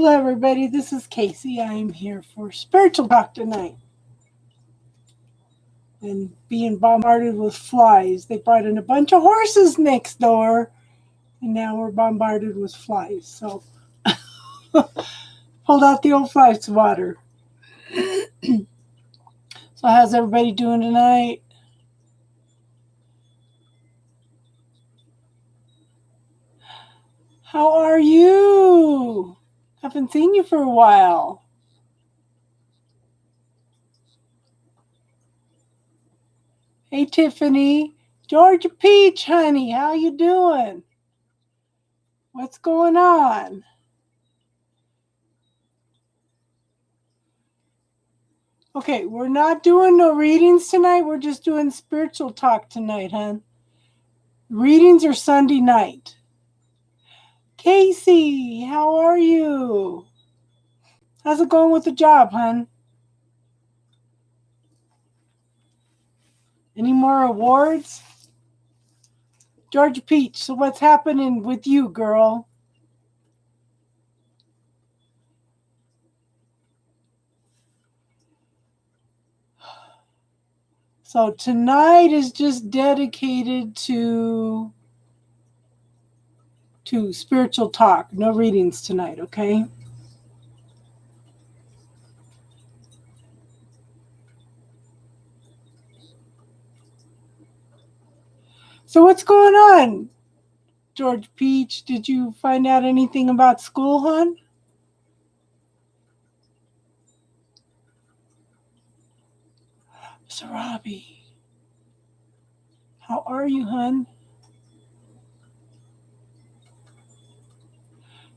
Hello, everybody. This is Casey. I'm here for Spiritual Talk tonight. And being bombarded with flies. They brought in a bunch of horses next door, and now we're bombarded with flies. So, pulled out the old fly swatter. So, how's everybody doing tonight? How are you? Haven't seen you for a while. Hey, Tiffany. Georgia Peach, honey, how you doing? What's going on? Okay, we're not doing no readings tonight. We're just doing spiritual talk tonight, hon. Readings are Sunday night. Casey, how are you? How's it going with the job, hon? Any more awards? Georgia Peach, so what's happening with you, girl? So tonight is just dedicated to spiritual talk. No readings tonight, okay? So what's going on, George Peach? Did you find out anything about school, hon? Sarabi, how are you, hon?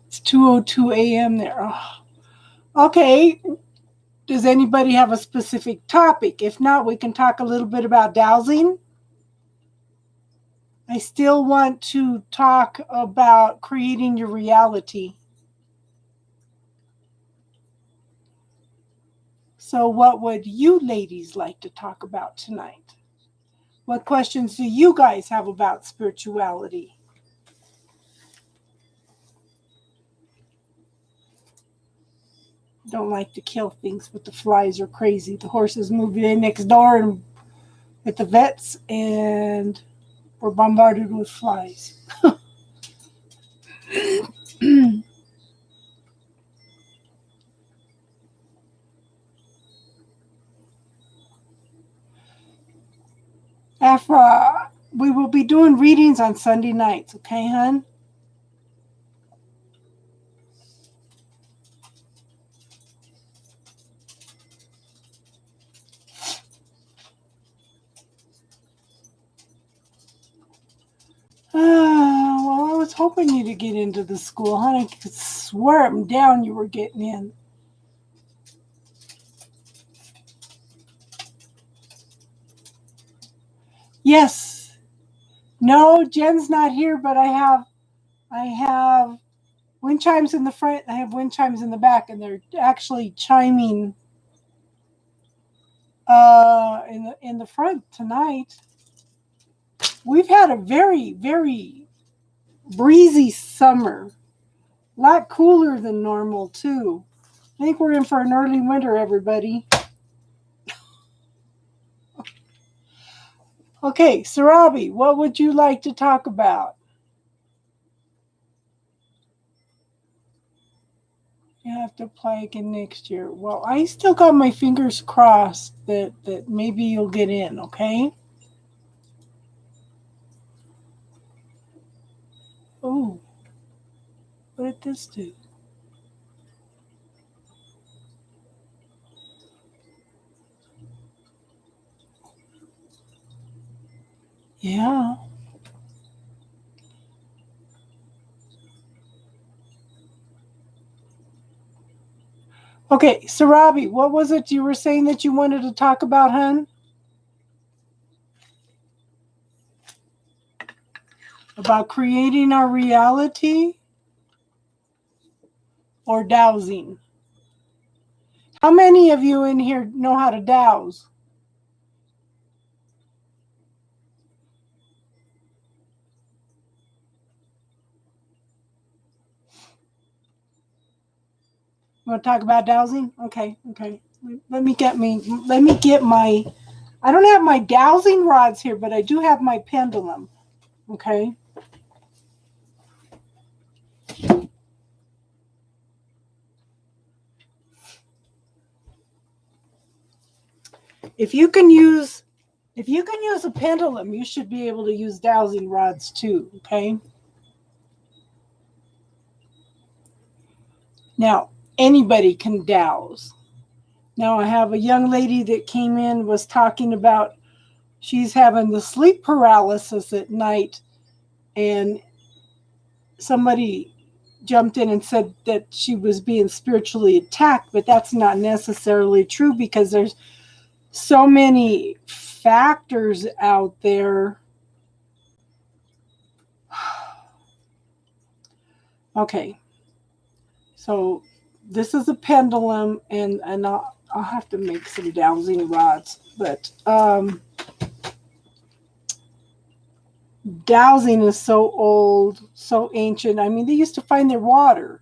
It's 2:02 a.m. there. Oh. Okay. Does anybody have a specific topic? If not, we can talk a little bit about dowsing. I still want to talk about creating your reality. So what would you ladies like to talk about tonight? What questions do you guys have about spirituality? Don't like to kill things, but the flies are crazy. The horses moved in next door and at the vets, and we're bombarded with flies. Afra, we will be doing readings on Sunday nights, okay, hon? Well, I was hoping you to get into the school, hon. I could swear up and down you were getting in. Yes. No, Jen's not here, but I have wind chimes in the front. I have wind chimes in the back, and they're actually chiming in the front tonight. We've had a very, very breezy summer. A lot cooler than normal, too. I think we're in for an early winter, everybody. Okay, Sarabi, what would you like to talk about? You have to apply again next year. Well, I still got my fingers crossed that maybe you'll get in, okay? Oh, what did this do? Yeah. Okay, Sarabi, what was it you were saying that you wanted to talk about, hun? About creating our reality or dowsing? How many of you in here know how to dowse? want to talk about dowsing? Okay. Let me get my, I don't have my dowsing rods here, but I do have my pendulum. Okay. If you can use a pendulum, you should be able to use dowsing rods too. Okay. Now, anybody can dowse. Now, I have a young lady that came in, was talking about she's having the sleep paralysis at night, and somebody jumped in and said that she was being spiritually attacked, but that's not necessarily true because there's so many factors out there. Okay, so this is a pendulum, and I'll have to make some dowsing rods, but dowsing is so old, so ancient. I mean, they used to find their water.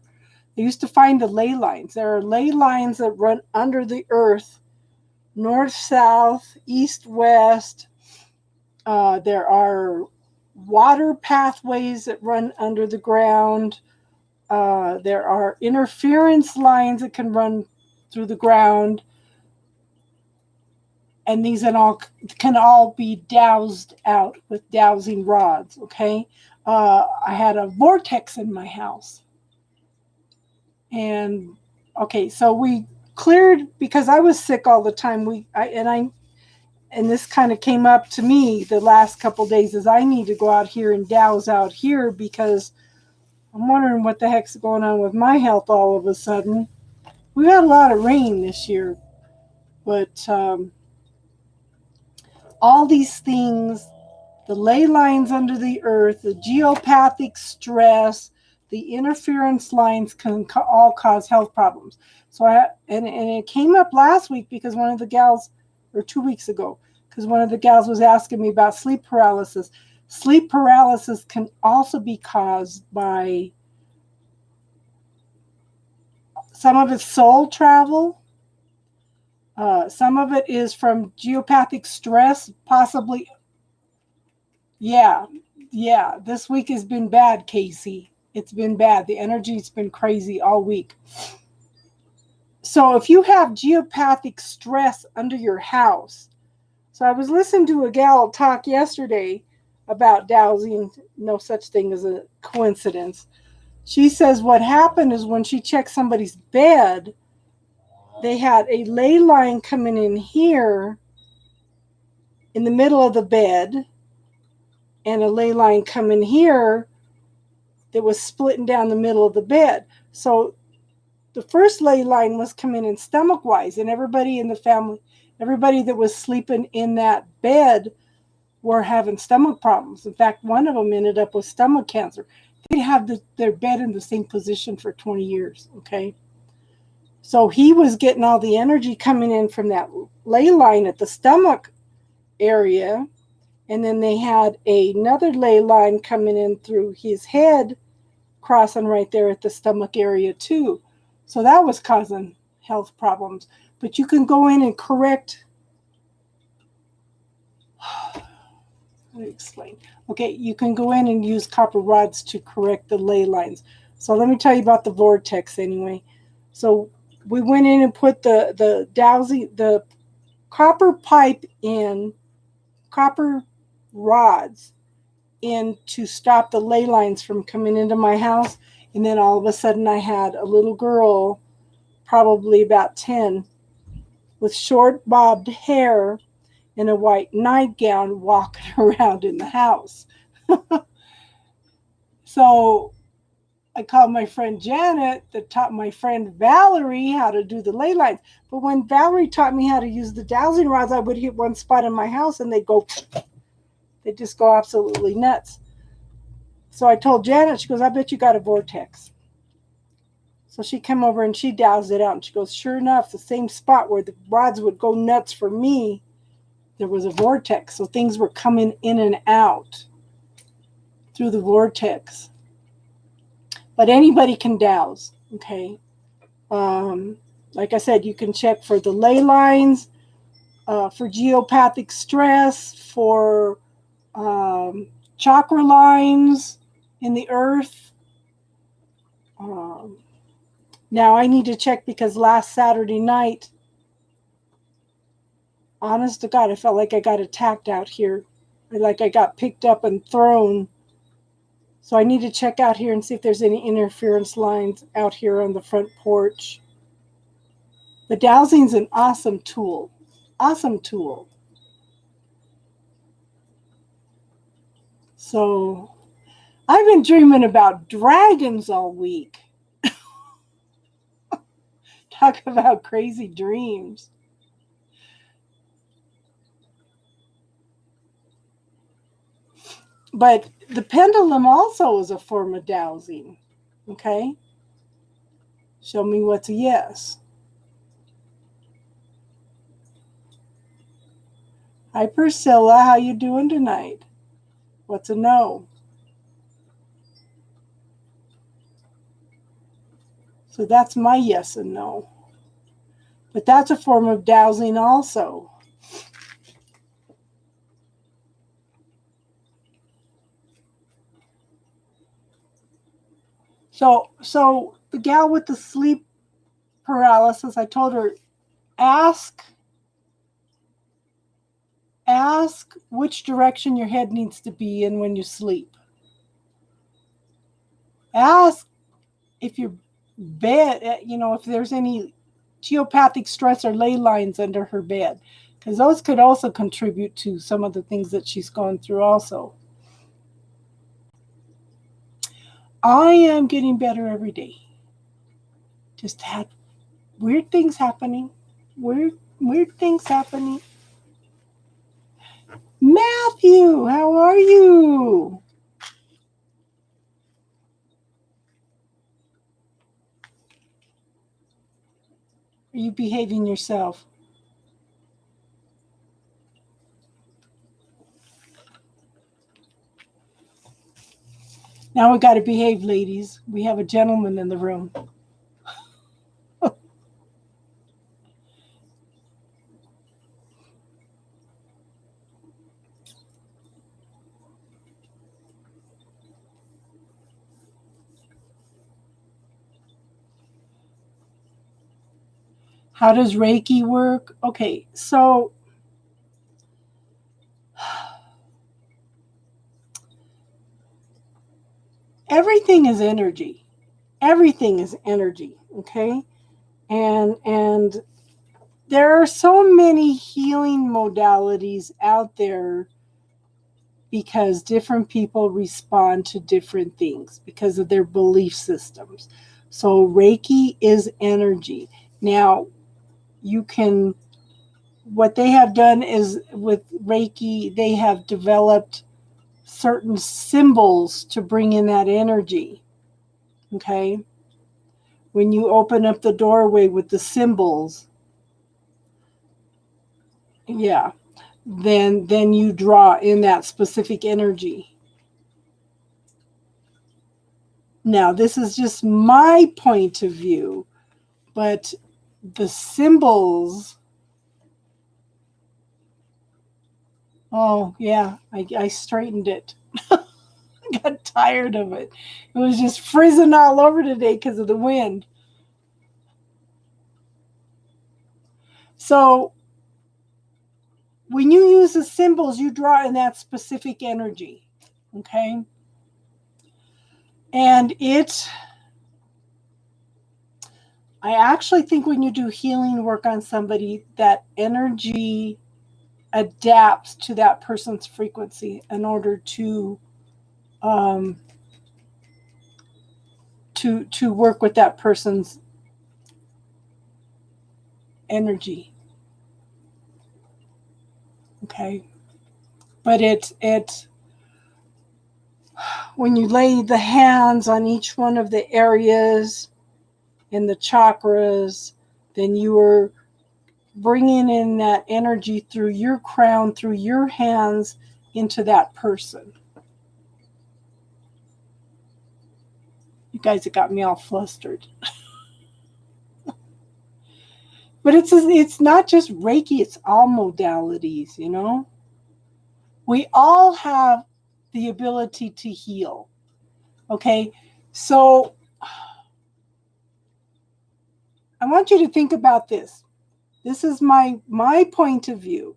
They used to find the ley lines. There are ley lines that run under the earth, north, south, east, west. There are water pathways that run under the ground. There are interference lines that can run through the ground. And these can all be dowsed out with dowsing rods, okay? I had a vortex in my house. And, okay, so we cleared, because I was sick all the time. And this kind of came up to me the last couple of days, is I need to go out here and douse out here, because I'm wondering what the heck's going on with my health all of a sudden. We had a lot of rain this year, but all these things, the ley lines under the earth, the geopathic stress, the interference lines can all cause health problems. So and it came up last week because one of the gals, or 2 weeks ago, because one of the gals was asking me about sleep paralysis. Sleep paralysis can also be caused by some of it's soul travel. Some of it is from geopathic stress, possibly. Yeah. This week has been bad, Casey. It's been bad. The energy's been crazy all week. So if you have geopathic stress under your house, so I was listening to a gal talk yesterday about dowsing, no such thing as a coincidence. She says what happened is when she checked somebody's bed, they had a ley line coming in here in the middle of the bed, and a ley line coming here that was splitting down the middle of the bed. So the first ley line was coming in stomach wise, and everybody in the family, everybody that was sleeping in that bed were having stomach problems. In fact, one of them ended up with stomach cancer. They'd have their bed in the same position for 20 years, okay? So he was getting all the energy coming in from that ley line at the stomach area, and then they had another ley line coming in through his head, crossing right there at the stomach area too. So that was causing health problems. But you can go in and correct. Let me explain. Okay, you can go in and use copper rods to correct the ley lines. So let me tell you about the vortex anyway. So we went in and put the dowsing, the copper pipe in, copper rods in to stop the ley lines from coming into my house. And then all of a sudden I had a little girl, probably about 10, with short bobbed hair in a white nightgown walking around in the house. So I called my friend Janet that taught my friend Valerie how to do the ley lines. But when Valerie taught me how to use the dowsing rods, I would hit one spot in my house and they'd just go absolutely nuts. So I told Janet, she goes, I bet you got a vortex. So she came over and she dowsed it out. And she goes, sure enough, the same spot where the rods would go nuts for me, there was a vortex. So things were coming in and out through the vortex. But anybody can dowse, okay? Like I said, you can check for the ley lines, for geopathic stress, for chakra lines in the earth. Now I need to check because last Saturday night, honest to God, I felt like I got attacked out here. Like I got picked up and thrown. So I need to check out here and see if there's any interference lines out here on the front porch. The dowsing's an awesome tool. Awesome tool. So I've been dreaming about dragons all week. Talk about crazy dreams. But the pendulum also is a form of dowsing. Okay? Show me what's a yes. Hi Priscilla, how you doing tonight? What's a no? So that's my yes and no. But that's a form of dowsing also. So the gal with the sleep paralysis, I told her, ask which direction your head needs to be in when you sleep. Ask if your bed, if there's any geopathic stress or ley lines under her bed, because those could also contribute to some of the things that she's gone through also. I am getting better every day. Just had weird things happening. Weird things happening. Matthew, how are you? Are you behaving yourself? Now we got to behave, ladies. We have a gentleman in the room. How does Reiki work? Okay, so everything is energy. Everything is energy, okay? And there are so many healing modalities out there because different people respond to different things because of their belief systems. So Reiki is energy. Now, what they have done is with Reiki, they have developed certain symbols to bring in that energy. Okay? When you open up the doorway with the symbols, yeah, then you draw in that specific energy. Now, this is just my point of view, but the symbols, oh yeah, I straightened it. I got tired of it. It was just frizzing all over today because of the wind. So when you use the symbols, you draw in that specific energy. Okay? And I actually think when you do healing work on somebody, that energy adapts to that person's frequency in order to work with that person's energy. Okay? But it when you lay the hands on each one of the areas in the chakras, then you are bringing in that energy through your crown, through your hands, into that person. You guys have got me all flustered. But it's not just Reiki, it's all modalities, you know? We all have the ability to heal. Okay? So I want you to think about this. This is my point of view.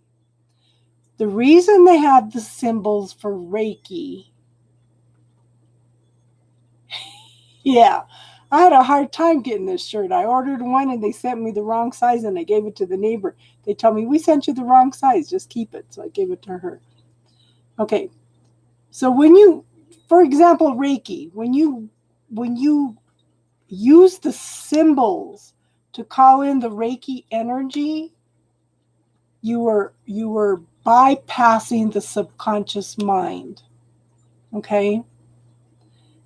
The reason they have the symbols for Reiki, yeah, I had a hard time getting this shirt. I ordered one and they sent me the wrong size and I gave it to the neighbor. They told me, we sent you the wrong size, just keep it. So I gave it to her. Okay, so when you, for example, Reiki, when you use the symbols to call in the Reiki energy, you are bypassing the subconscious mind. Okay?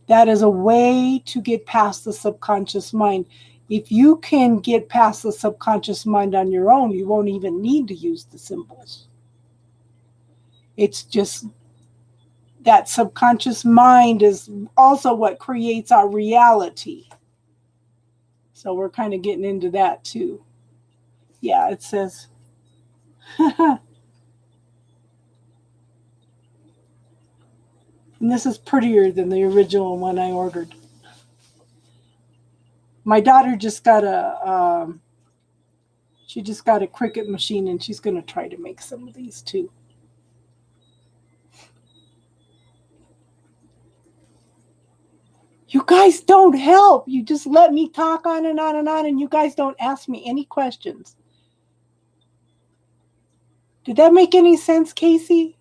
That is a way to get past the subconscious mind. If you can get past the subconscious mind on your own, you won't even need to use the symbols. It's just that subconscious mind is also what creates our reality. So we're kind of getting into that too. Yeah, it says, and this is prettier than the original one I ordered. My daughter just got a Cricut machine and she's going to try to make some of these too. You guys don't help. You just let me talk on and on and on, and you guys don't ask me any questions. Did that make any sense, Casey?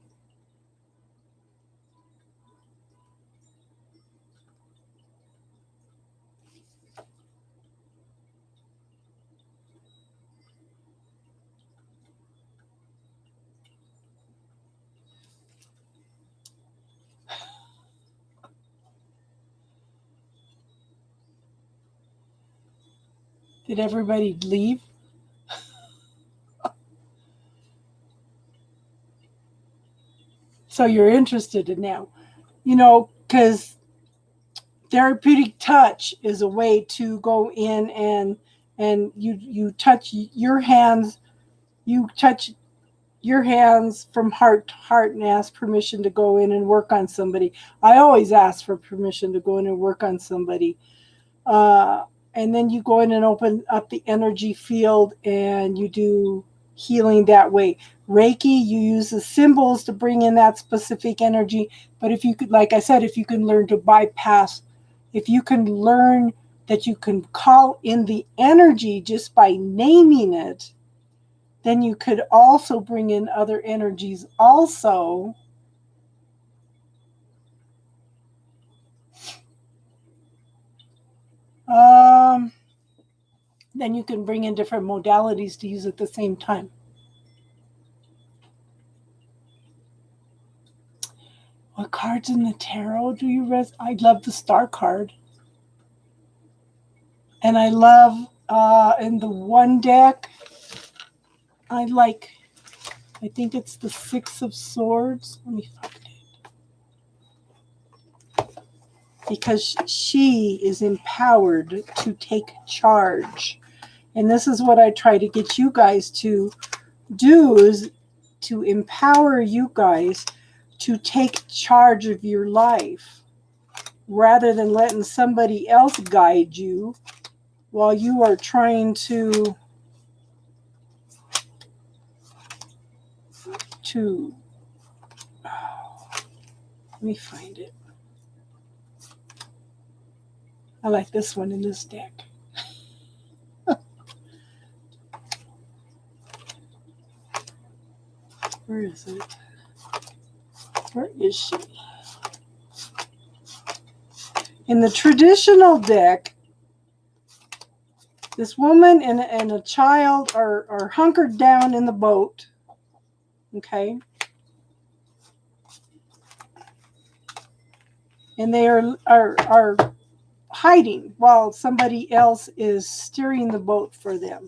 Did everybody leave? So you're interested in now, you know, because therapeutic touch is a way to go in and you touch your hands, you touch your hands from heart to heart and ask permission to go in and work on somebody. I always ask for permission to go in and work on somebody. And then you go in and open up the energy field and you do healing that way. Reiki, you use the symbols to bring in that specific energy. But if you could, like I said, if you can learn to bypass, if you can learn that you can call in the energy just by naming it, then you could also bring in other energies also. Then you can bring in different modalities to use at the same time. What cards in the tarot do you I love the star card. And I love, in the one deck, I think it's the Six of Swords. Let me find it. Because she is empowered to take charge. And this is what I try to get you guys to do, is to empower you guys to take charge of your life rather than letting somebody else guide you while you are trying to let me find it. I like this one in this deck. Where is it? Where is she? In the traditional deck, this woman and a child are hunkered down in the boat. Okay? And they are hiding while somebody else is steering the boat for them.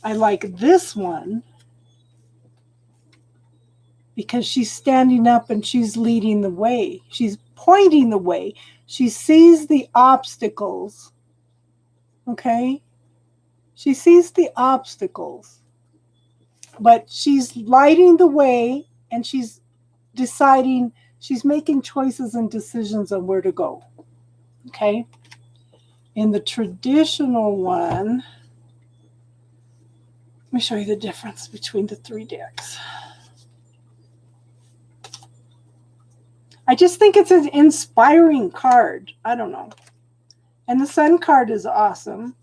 I like this one because she's standing up and she's leading the way. She's pointing the way. She sees the obstacles, Okay? She sees the obstacles, but she's lighting the way and she's deciding, she's making choices and decisions on where to go. Okay? In the traditional one, let me show you the difference between the three decks. I just think it's an inspiring card. I don't know. And the Sun card is awesome,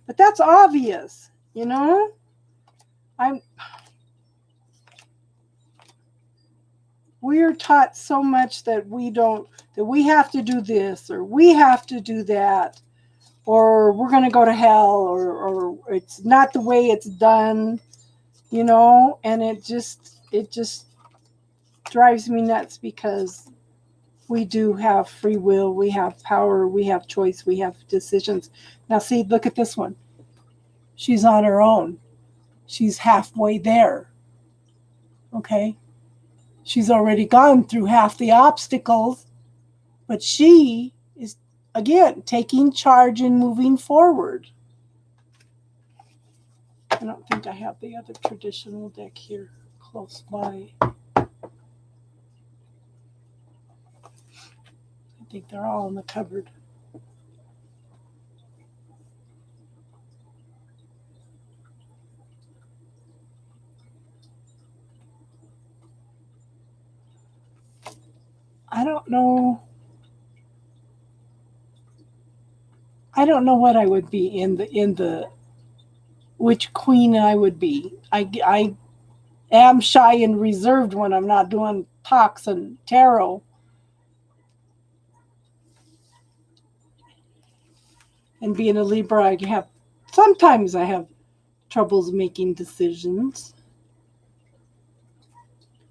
but that's obvious, you know? We're taught so much that we have to do this or we have to do that, or we're going to go to hell, or it's not the way it's done, you know? And it just drives me nuts, because we do have free will, we have power, we have choice, we have decisions. Now see, look at this one. She's on her own. She's halfway there. Okay? She's already gone through half the obstacles, but she is, again, taking charge and moving forward. I don't think I have the other traditional deck here close by. I think they're all in the cupboard. I don't know what I would be in the which queen I would be. I am shy and reserved when I'm not doing talks and tarot. And being a Libra, sometimes I have troubles making decisions.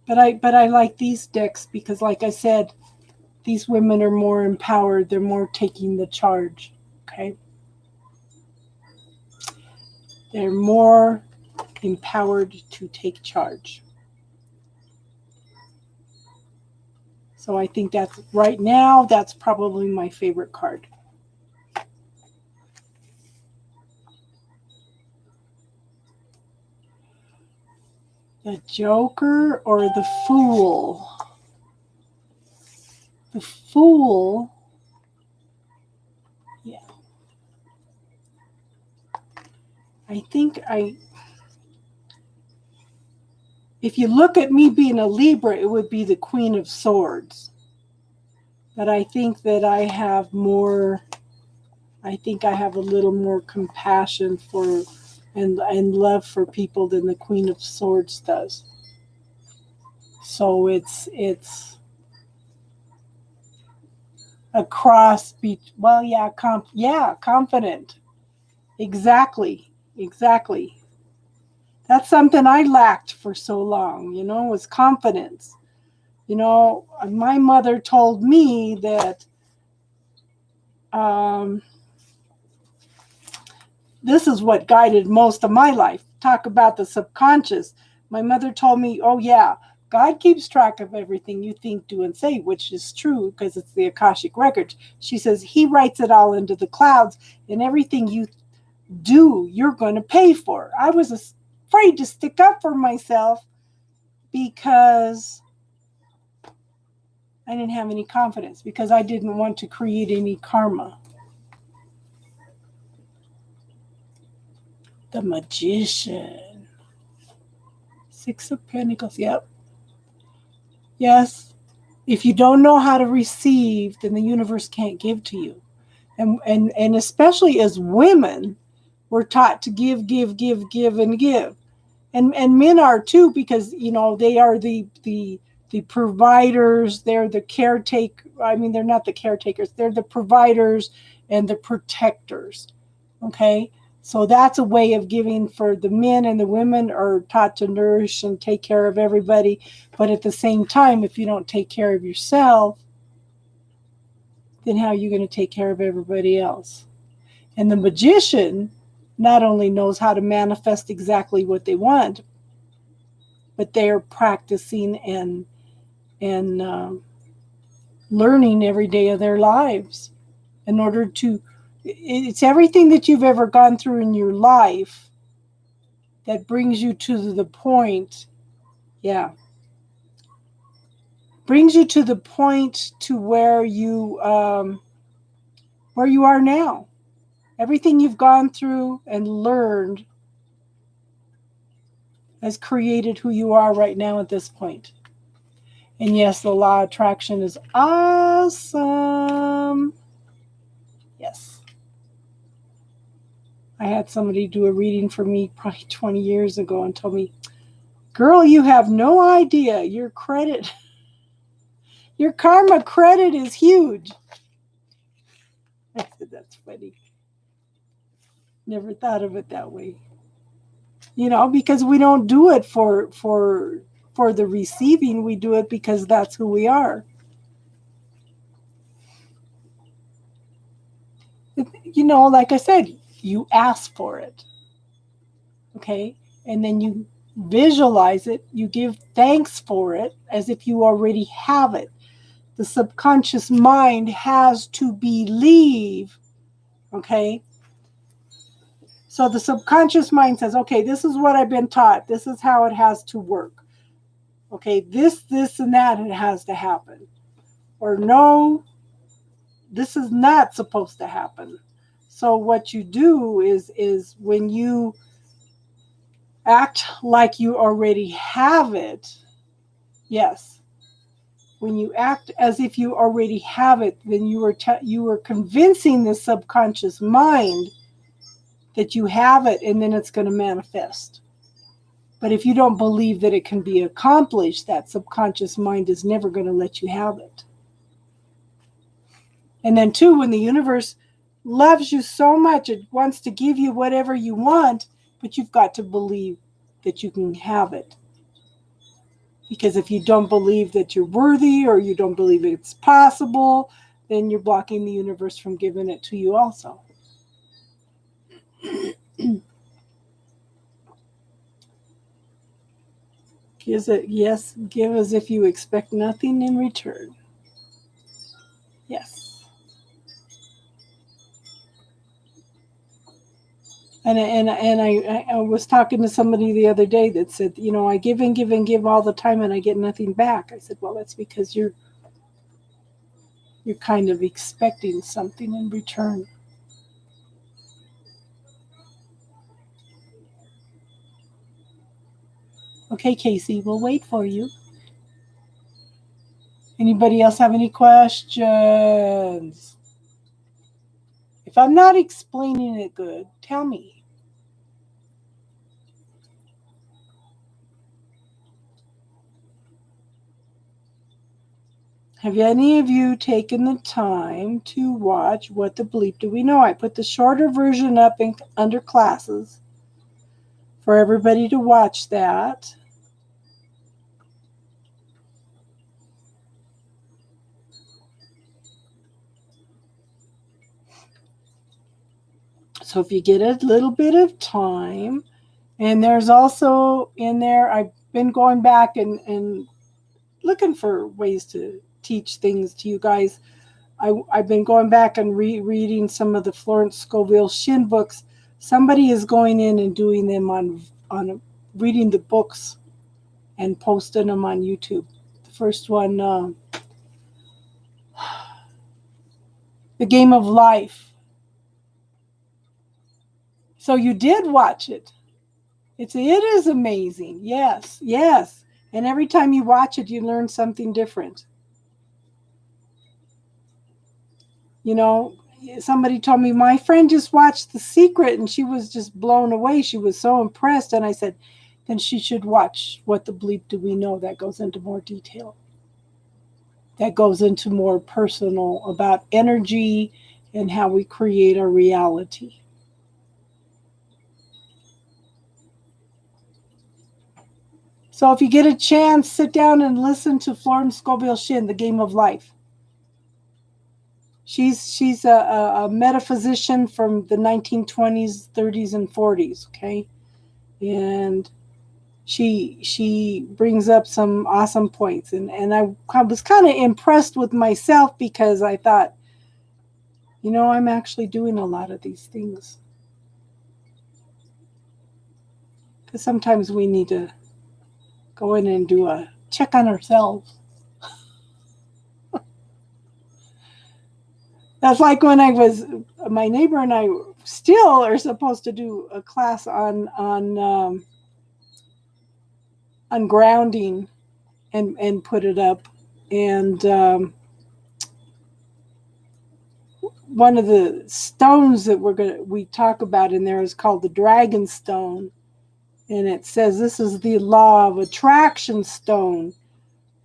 But I like these decks because, like I said, these women are more empowered. They're more taking the charge. Okay? They're more empowered to take charge. So I think that's, right now, that's probably my favorite card. The Joker or the Fool? The Fool, yeah. I think if you look at me being a Libra, it would be the Queen of Swords. But I think that I have a little more compassion for and love for people than the Queen of Swords does. So it's a cross confident. Exactly. That's something I lacked for so long, was confidence. My mother told me that this is what guided most of my life. Talk about the subconscious. My mother told me, oh yeah, God keeps track of everything you think, do, and say, which is true because it's the Akashic Records. She says he writes it all into the clouds, and everything you do, you're going to pay for. I was afraid to stick up for myself because I didn't have any confidence, because I didn't want to create any karma. The Magician. Six of Pentacles. Yep. Yes. If you don't know how to receive, then the universe can't give to you. And especially as women, we're taught to give, and give. And men are too, because they are the providers, they're the caretaker. I mean, they're not the caretakers, they're the providers and the protectors. Okay? So that's a way of giving for the men, and the women are taught to nourish and take care of everybody. But at the same time, if you don't take care of yourself, then how are you going to take care of everybody else? And the magician not only knows how to manifest exactly what they want, but they're practicing and learning every day of their lives in order to It's everything that you've ever gone through in your life that brings you to the point, yeah, brings you to the point to where you are now. Everything you've gone through and learned has created who you are right now at this point. And yes, the law of attraction is awesome. Yes. I had somebody do a reading for me probably 20 years ago and told me, girl, you have no idea. Your karma credit is huge. I said, that's funny. Never thought of it that way. Because we don't do it for the receiving. We do it because that's who we are. Like I said, you ask for it. Okay? And then you visualize it. You give thanks for it as if you already have it. The subconscious mind has to believe. Okay? So the subconscious mind says, okay, this is what I've been taught. This is how it has to work. Okay, this, and that, it has to happen. Or no, this is not supposed to happen. So what you do is when you act like you already have it, yes, when you act as if you already have it, then you are convincing the subconscious mind that you have it, and then it's going to manifest. But if you don't believe that it can be accomplished, that subconscious mind is never going to let you have it. And then too, when the universe loves you so much, it wants to give you whatever you want, but you've got to believe that you can have it. Because if you don't believe that you're worthy, or you don't believe it's possible, then you're blocking the universe from giving it to you also. Yes, give as if you expect nothing in return. Yes. And I was talking to somebody the other day that said, I give and give and give all the time and I get nothing back. I said, well, that's because you're kind of expecting something in return. Okay, Casey, we'll wait for you. Anybody else have any questions? If I'm not explaining it good, tell me. Have any of you taken the time to watch What the Bleep Do We Know? I put the shorter version up under classes for everybody to watch that. So if you get a little bit of time, and there's also in there, I've been going back and looking for ways to teach things to you guys. I've been going back and reading some of the Florence Scovel Shinn books. Somebody is going in and doing them on reading the books and posting them on YouTube. The first one, The Game of Life. So you did watch it. It is amazing. Yes. And every time you watch it, you learn something different. Somebody told me, my friend just watched The Secret and she was just blown away. She was so impressed. And I said, then she should watch What the Bleep Do We Know? That goes into more detail. That goes into more personal about energy and how we create our reality. So if you get a chance, sit down and listen to Florence Scovel Shinn, The Game of Life. She's a metaphysician from the 1920s, 30s, and 40s, okay? And she brings up some awesome points. And I was kind of impressed with myself because I thought, You know, I'm actually doing a lot of these things. Because sometimes we need to go in and do a check on ourselves. That's like when my neighbor and I still are supposed to do a class on grounding and put it up. And one of the stones that we talk about in there is called the dragon stone. And it says this is the law of attraction stone.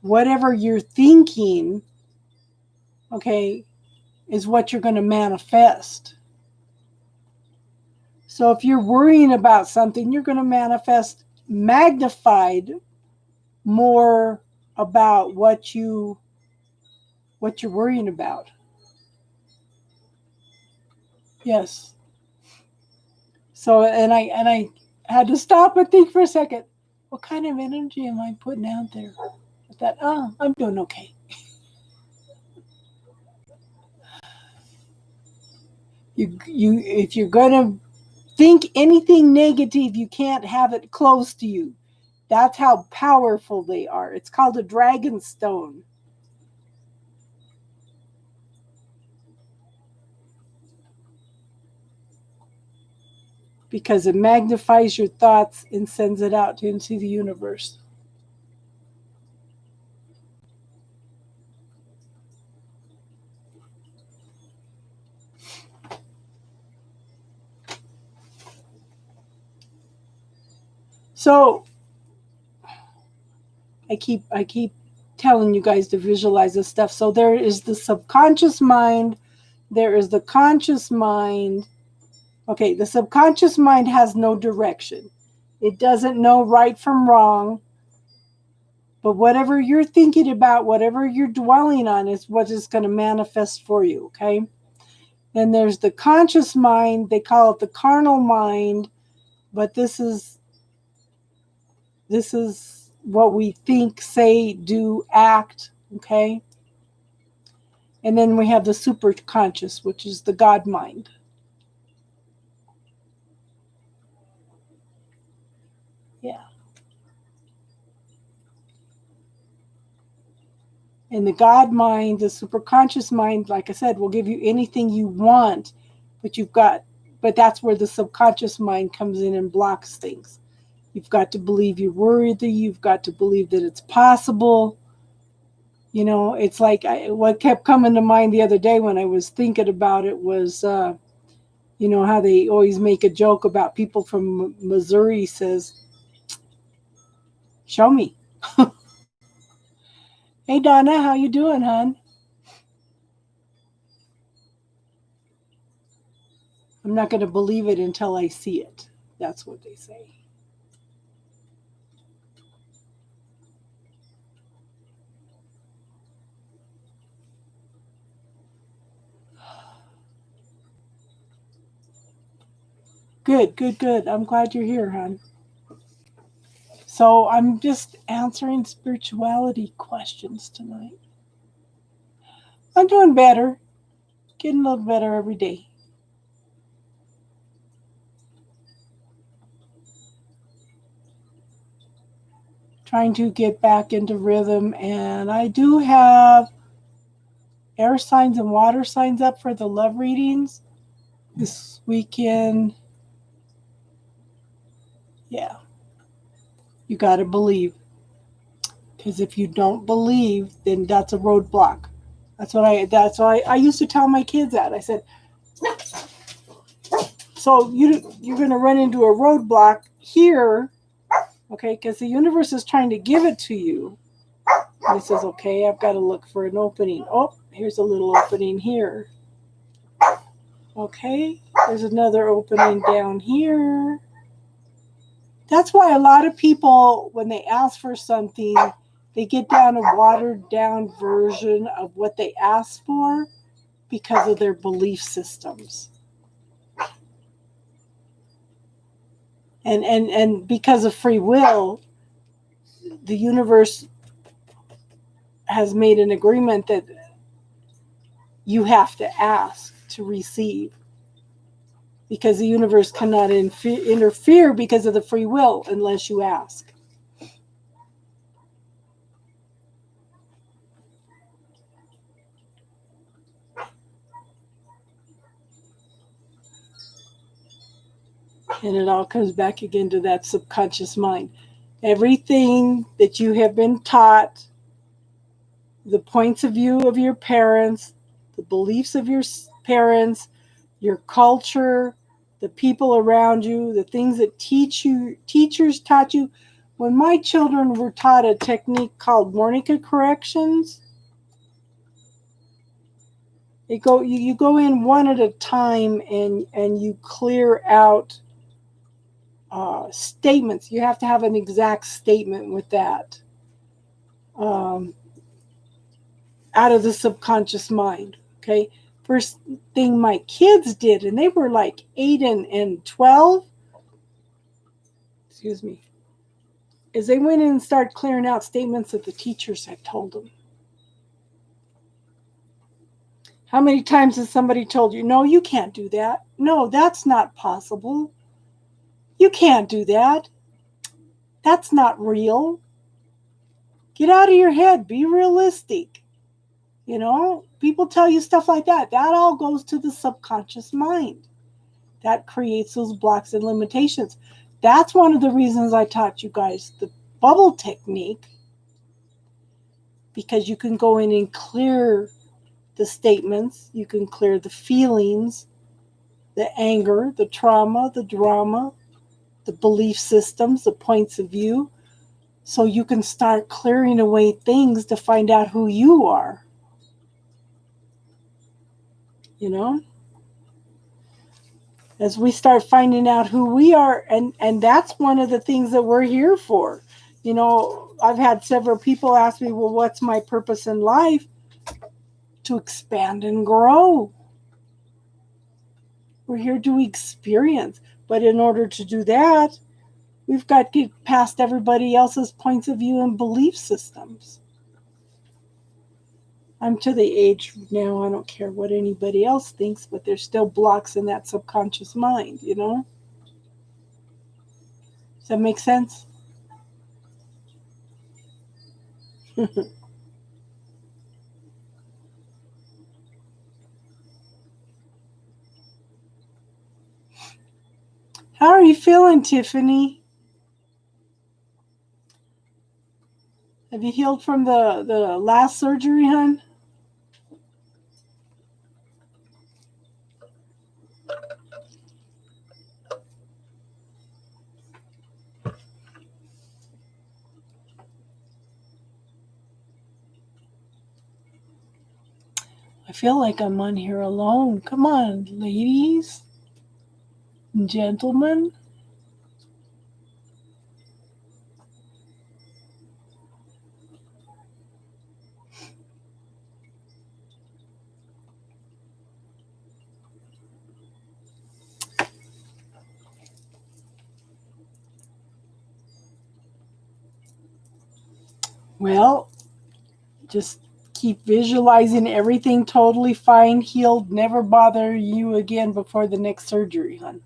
Whatever you're thinking, okay, is what you're going to manifest. So if you're worrying about something, you're going to manifest magnified more about what you're worrying about. Yes. So and I had to stop and think for a second. What kind of energy am I putting out there? With that, I'm doing okay. You if you're gonna think anything negative, you can't have it close to you. That's how powerful they are. It's called a dragon stone. Because it magnifies your thoughts and sends it out into the universe. So I keep telling you guys to visualize this stuff. So there is the subconscious mind, there is the conscious mind. Okay, the subconscious mind has no direction. It doesn't know right from wrong. But whatever you're thinking about, whatever you're dwelling on is what is going to manifest for you, okay? Then there's the conscious mind. They call it the carnal mind, but this is what we think, say, do, act, okay? And then we have the superconscious, which is the God mind. Yeah. And the God mind, the superconscious mind, like I said, will give you anything you want, but that's where the subconscious mind comes in and blocks things. You've got to believe you're worthy. You've got to believe that it's possible. You know, it's like what kept coming to mind the other day when I was thinking about it was, you know, how they always make a joke about people from Missouri says, show me. Hey, Donna, how you doing, hon? I'm not going to believe it until I see it. That's what they say. Good, good, good. I'm glad you're here, hon. So I'm just answering spirituality questions tonight. I'm doing better, getting a little better every day. Trying to get back into rhythm, and I do have air signs and water signs up for the love readings this weekend. Yeah, you got to believe, because if you don't believe, then that's a roadblock. That's why I used to tell my kids that. I said, so you're going to run into a roadblock here, okay, because the universe is trying to give it to you. And he says, okay, I've got to look for an opening. Oh, here's a little opening here. Okay, there's another opening down here. That's why a lot of people, when they ask for something, they get down a watered down version of what they ask for because of their belief systems. And because of free will, the universe has made an agreement that you have to ask. to receive, because the universe cannot interfere because of the free will unless you ask. And it all comes back again to that subconscious mind. Everything that you have been taught, the points of view of your parents, the beliefs of your parents, your culture, the people around you, the things that teachers taught you. When my children were taught a technique called Mornica corrections, you go in one at a time and you clear out statements. You have to have an exact statement with that. Out of the subconscious mind. Okay. First thing my kids did, and they were like 8 and 12, excuse me, is they went in and started clearing out statements that the teachers had told them. How many times has somebody told you, no, you can't do that? No, that's not possible. You can't do that. That's not real. Get out of your head. Be realistic. People tell you stuff like that. That all goes to the subconscious mind. That creates those blocks and limitations. That's one of the reasons I taught you guys the bubble technique, because you can go in and clear the statements, you can clear the feelings, the anger, the trauma, the drama, the belief systems, the points of view, so you can start clearing away things to find out who you are. As we start finding out who we are, and that's one of the things that we're here for. I've had several people ask me, well, what's my purpose in life? To expand and grow. We're here to experience. But in order to do that, we've got to get past everybody else's points of view and belief systems. I'm to the age now, I don't care what anybody else thinks, but there's still blocks in that subconscious mind, Does that make sense? How are you feeling, Tiffany? Have you healed from the last surgery, hon? I feel like I'm on here alone. Come on, ladies and gentlemen. Well, just keep visualizing everything totally fine, healed, never bother you again before the next surgery, hon.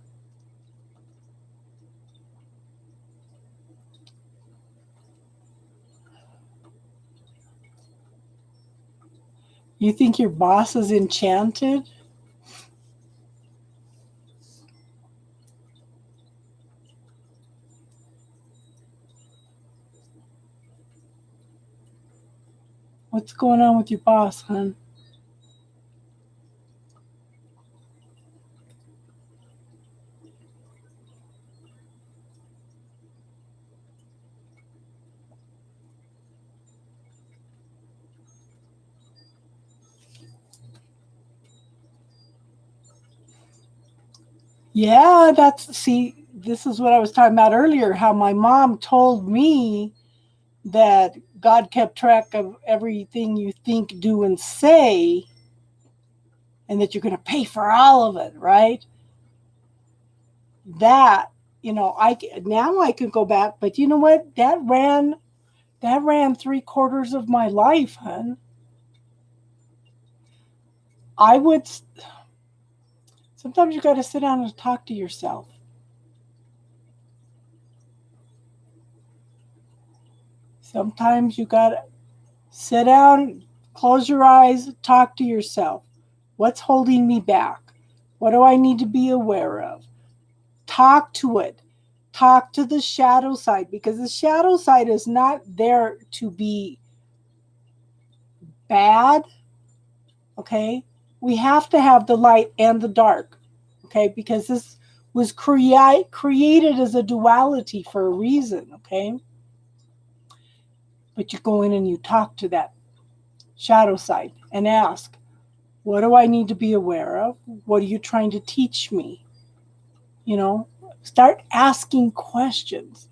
You think your boss is enchanted? What's going on with your boss, hon? Yeah, this is what I was talking about earlier, how my mom told me that God kept track of everything you think, do, and say, and that you're going to pay for all of it, right? That, now I can go back, but you know what? That ran 3/4 of my life, hon. I would Sometimes you got to sit down and talk to yourself. Sometimes you got to sit down, close your eyes, talk to yourself. What's holding me back? What do I need to be aware of? Talk to it. Talk to the shadow side, because the shadow side is not there to be bad. Okay? We have to have the light and the dark. Okay? Because this was created as a duality for a reason. Okay? But you go in and you talk to that shadow side and ask, what do I need to be aware of? What are you trying to teach me? You know, start asking questions.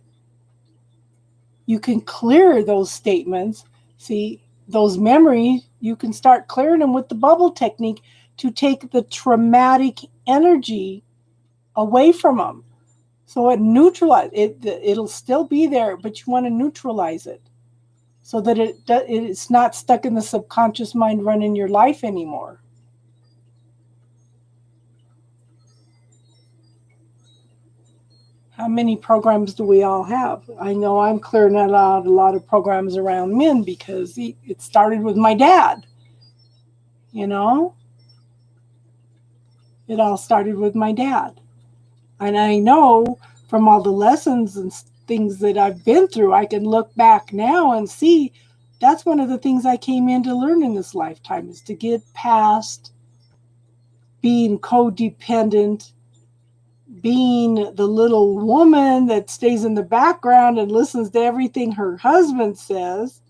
You can clear those statements. See, those memories, you can start clearing them with the bubble technique to take the traumatic energy away from them. So it neutralizes it. It'll still be there, but you want to neutralize it so that it's not stuck in the subconscious mind running your life anymore. How many programs do we all have? I know I'm clearing out a lot of programs around men because it started with my dad. You know, it all started with my dad. And I know from all the lessons and things that I've been through, I can look back now and see that's one of the things I came in to learn in this lifetime, is to get past being codependent, being the little woman that stays in the background and listens to everything her husband says,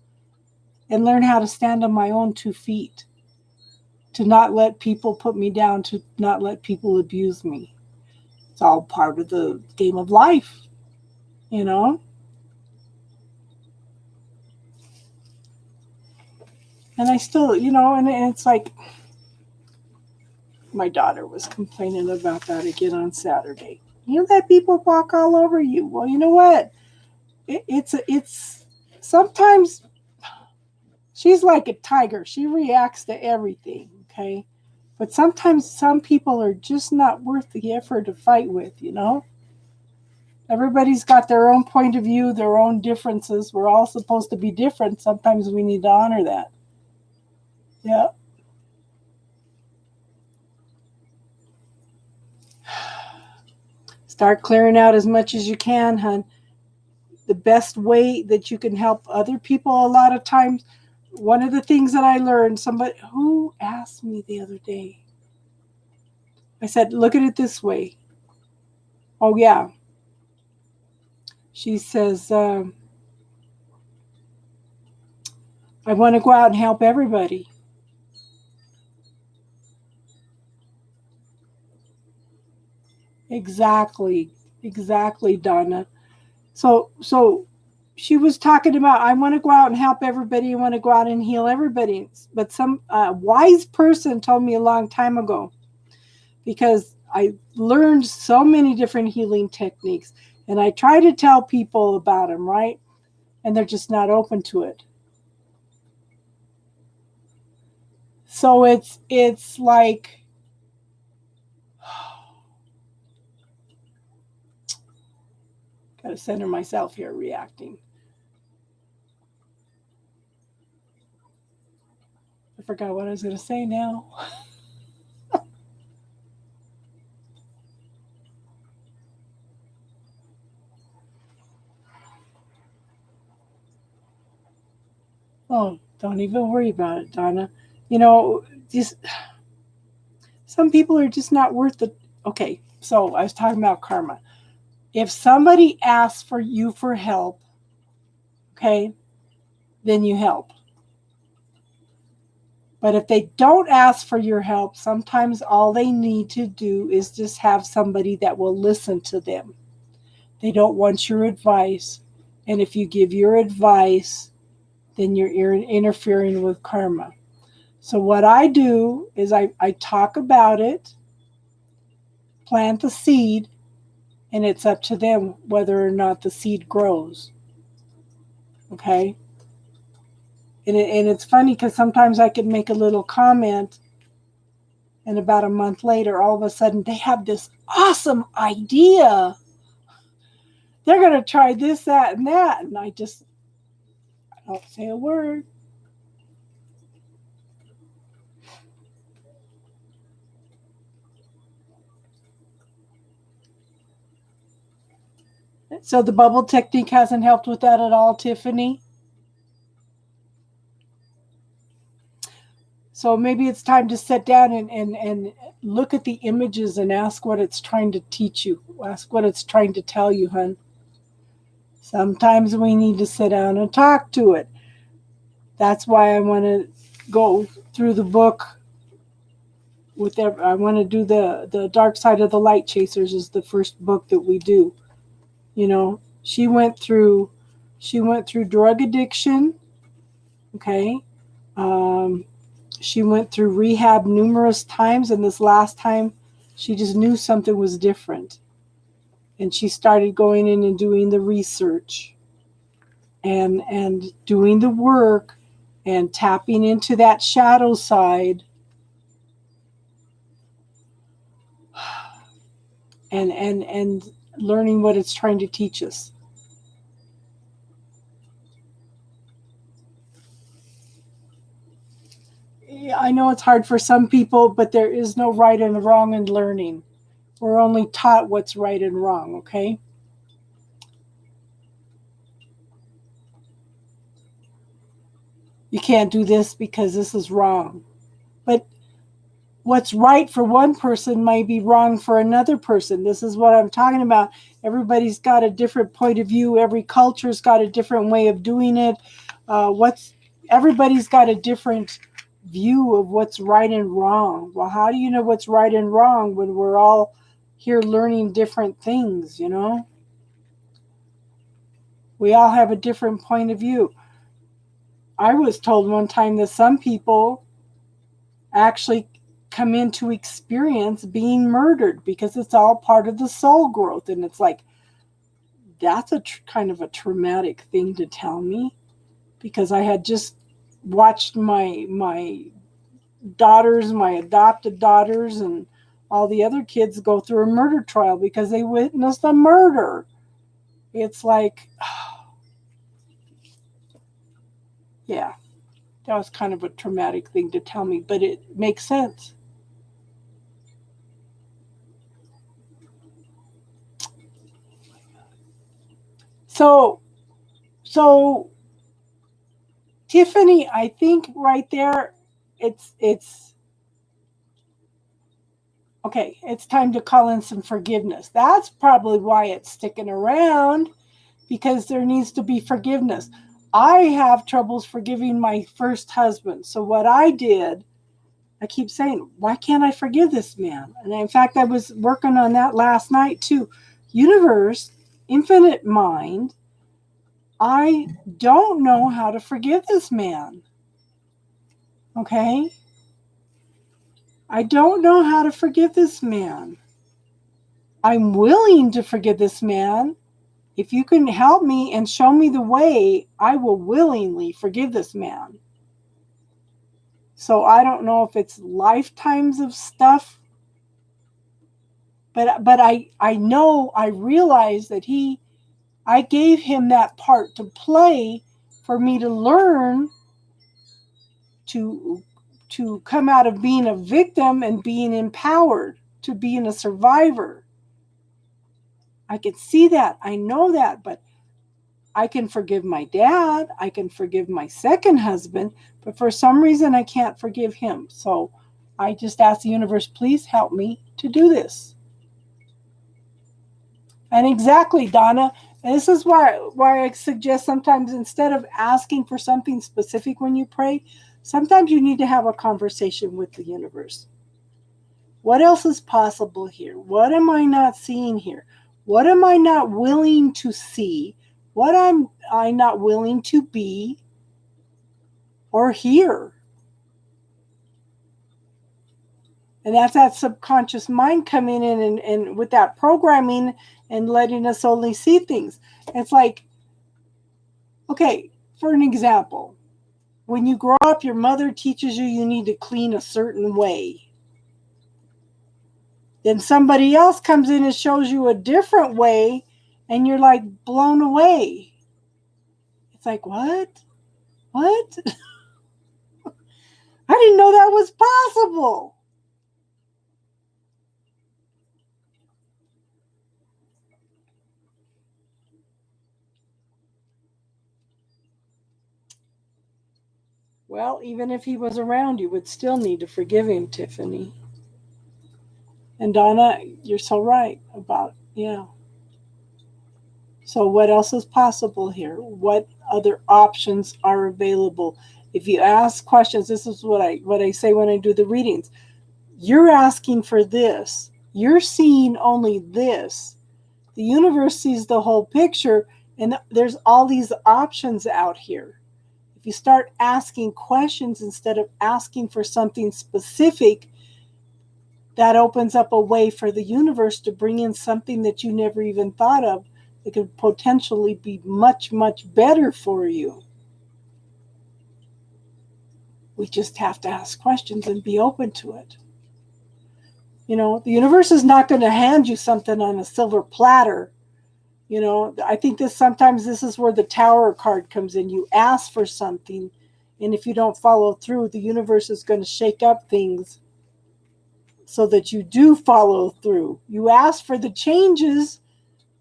and learn how to stand on my own 2 feet, to not let people put me down, to not let people abuse me. It's all part of the game of life, you know? And I still, and it's like, my daughter was complaining about that again on Saturday. You let people walk all over you. Well, you know what? It's sometimes she's like a tiger. She reacts to everything, okay? But sometimes some people are just not worth the effort to fight with, Everybody's got their own point of view, their own differences. We're all supposed to be different. Sometimes we need to honor that. Yeah. Start clearing out as much as you can, hon. The best way that you can help other people, a lot of times, one of the things that I learned, somebody who asked me the other day, I said, look at it this way. Oh, yeah. She says, I want to go out and help everybody. Exactly, Donna. So she was talking about, I want to go out and help everybody. I want to go out and heal everybody. But some wise person told me a long time ago, because I learned so many different healing techniques, and I try to tell people about them, right? And they're just not open to it. So it's like, gotta center myself here reacting. I forgot what I was gonna say now. Oh, don't even worry about it, Donna. Just some people are just not worth it. Okay, so I was talking about karma. If somebody asks for you for help, okay, then you help. But if they don't ask for your help, sometimes all they need to do is just have somebody that will listen to them. They don't want your advice. And if you give your advice, then you're interfering with karma. So what I do is I talk about it, plant the seed, and it's up to them whether or not the seed grows. Okay? And it's funny because sometimes I could make a little comment And about a month later, all of a sudden, they have this awesome idea. They're going to try this, that, and that. And I don't say a word. So the bubble technique hasn't helped with that at all, Tiffany? So maybe it's time to sit down and look at the images and ask what it's trying to teach you. Ask what it's trying to tell you, hon. Sometimes we need to sit down and talk to it. That's why I want to go through the book I want to do the Dark Side of the Light Chasers is the first book that we do. You know, she went through drug addiction. Okay. She went through rehab numerous times, and this last time she just knew something was different. And she started going in and doing the research and doing the work and tapping into that shadow side and learning what it's trying to teach us. I know it's hard for some people, but there is no right and wrong in learning. We're only taught what's right and wrong, okay? You can't do this because this is wrong. But what's right for one person might be wrong for another person. This is what I'm talking about. Everybody's got a different point of view. Every culture's got a different way of doing it. Everybody's got a different view of what's right and wrong. Well, how do you know what's right and wrong when we're all here learning different things, you know? We all have a different point of view. I was told one time that some people actually come into experience being murdered because it's all part of the soul growth. And it's like, that's a kind of a traumatic thing to tell me, because I had just watched my daughters, my adopted daughters, and all the other kids go through a murder trial because they witnessed a murder. It's like, yeah, that was kind of a traumatic thing to tell me, but it makes sense. So Tiffany, I think right there, it's okay. It's time to call in some forgiveness. That's probably why it's sticking around, because there needs to be forgiveness. I have troubles forgiving my first husband. So what I did, I keep saying, why can't I forgive this man? And in fact, I was working on that last night too. Universe, infinite mind, I don't know how to forgive this man. Okay? I don't know how to forgive this man. I'm willing to forgive this man. If you can help me and show me the way, I will willingly forgive this man. So I don't know if it's lifetimes of stuff, but I know, I realize that I gave him that part to play for me to learn to come out of being a victim and being empowered to being a survivor. I can see that. I know that, but I can forgive my dad. I can forgive my second husband, but for some reason I can't forgive him. So I just ask the universe, please help me to do this. And exactly, Donna, this is why I suggest sometimes, instead of asking for something specific when you pray, sometimes you need to have a conversation with the universe. What else is possible here? What am I not seeing here? What am I not willing to see? What am I not willing to be or hear? And that's that subconscious mind coming in and with that programming and letting us only see things. It's like, okay, for an example, when you grow up, your mother teaches you need to clean a certain way. Then somebody else comes in and shows you a different way, and you're like blown away. It's like, what? What? I didn't know that was possible. Well, even if he was around, you would still need to forgive him, Tiffany. And Donna, you're so right about, yeah. So what else is possible here? What other options are available? If you ask questions, this is what I say when I do the readings. You're asking for this. You're seeing only this. The universe sees the whole picture, and there's all these options out here. If you start asking questions instead of asking for something specific, that opens up a way for the universe to bring in something that you never even thought of that could potentially be much, much better for you. We just have to ask questions and be open to it. You know, the universe is not going to hand you something on a silver platter. You know, I think sometimes this is where the Tower card comes in. You ask for something, and if you don't follow through, the universe is going to shake up things so that you do follow through. You ask for the changes,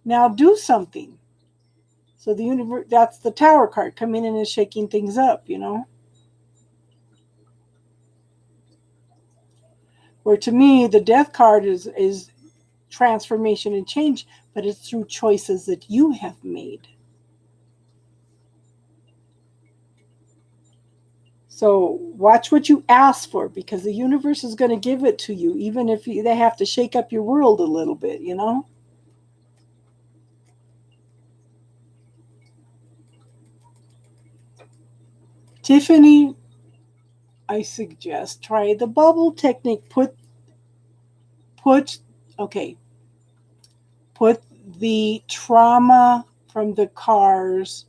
now do something. So the universe, that's the Tower card coming in and shaking things up, you know. Where to me, the Death card is transformation and change, but it's through choices that you have made. So watch what you ask for, because the universe is going to give it to you, even if they have to shake up your world a little bit, you know? Tiffany, I suggest try the bubble technique. Put okay. Put the trauma from the cars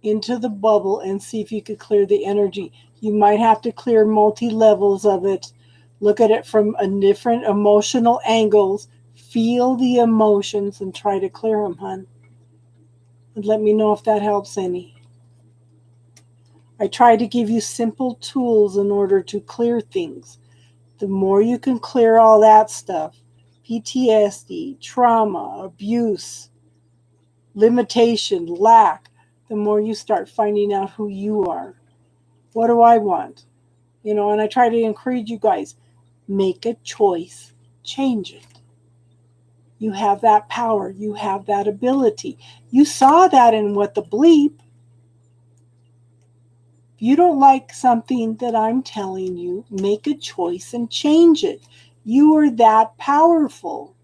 into the bubble and see if you could clear the energy. You might have to clear multi-levels of it. Look at it from a different emotional angles. Feel the emotions and try to clear them, hon. And let me know if that helps any. I try to give you simple tools in order to clear things. The more you can clear all that stuff, PTSD, trauma, abuse, limitation, lack, the more you start finding out who you are. What do I want? You know, and I try to encourage you guys, make a choice, change it. You have that power, you have that ability. You saw that in What the Bleep. If you don't like something that I'm telling you, make a choice and change it. You are that powerful.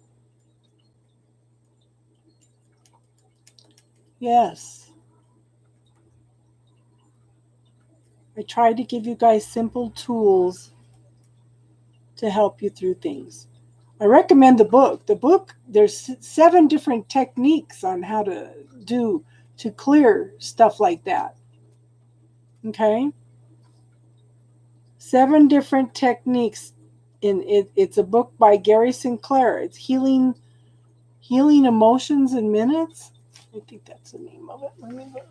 Yes. I try to give you guys simple tools to help you through things. I recommend the book. The book, there's 7 different techniques on how to clear stuff like that. Okay? 7 different techniques. It's a book by Gary Sinclair. It's Healing Emotions in Minutes. I think that's the name of it. Let me look.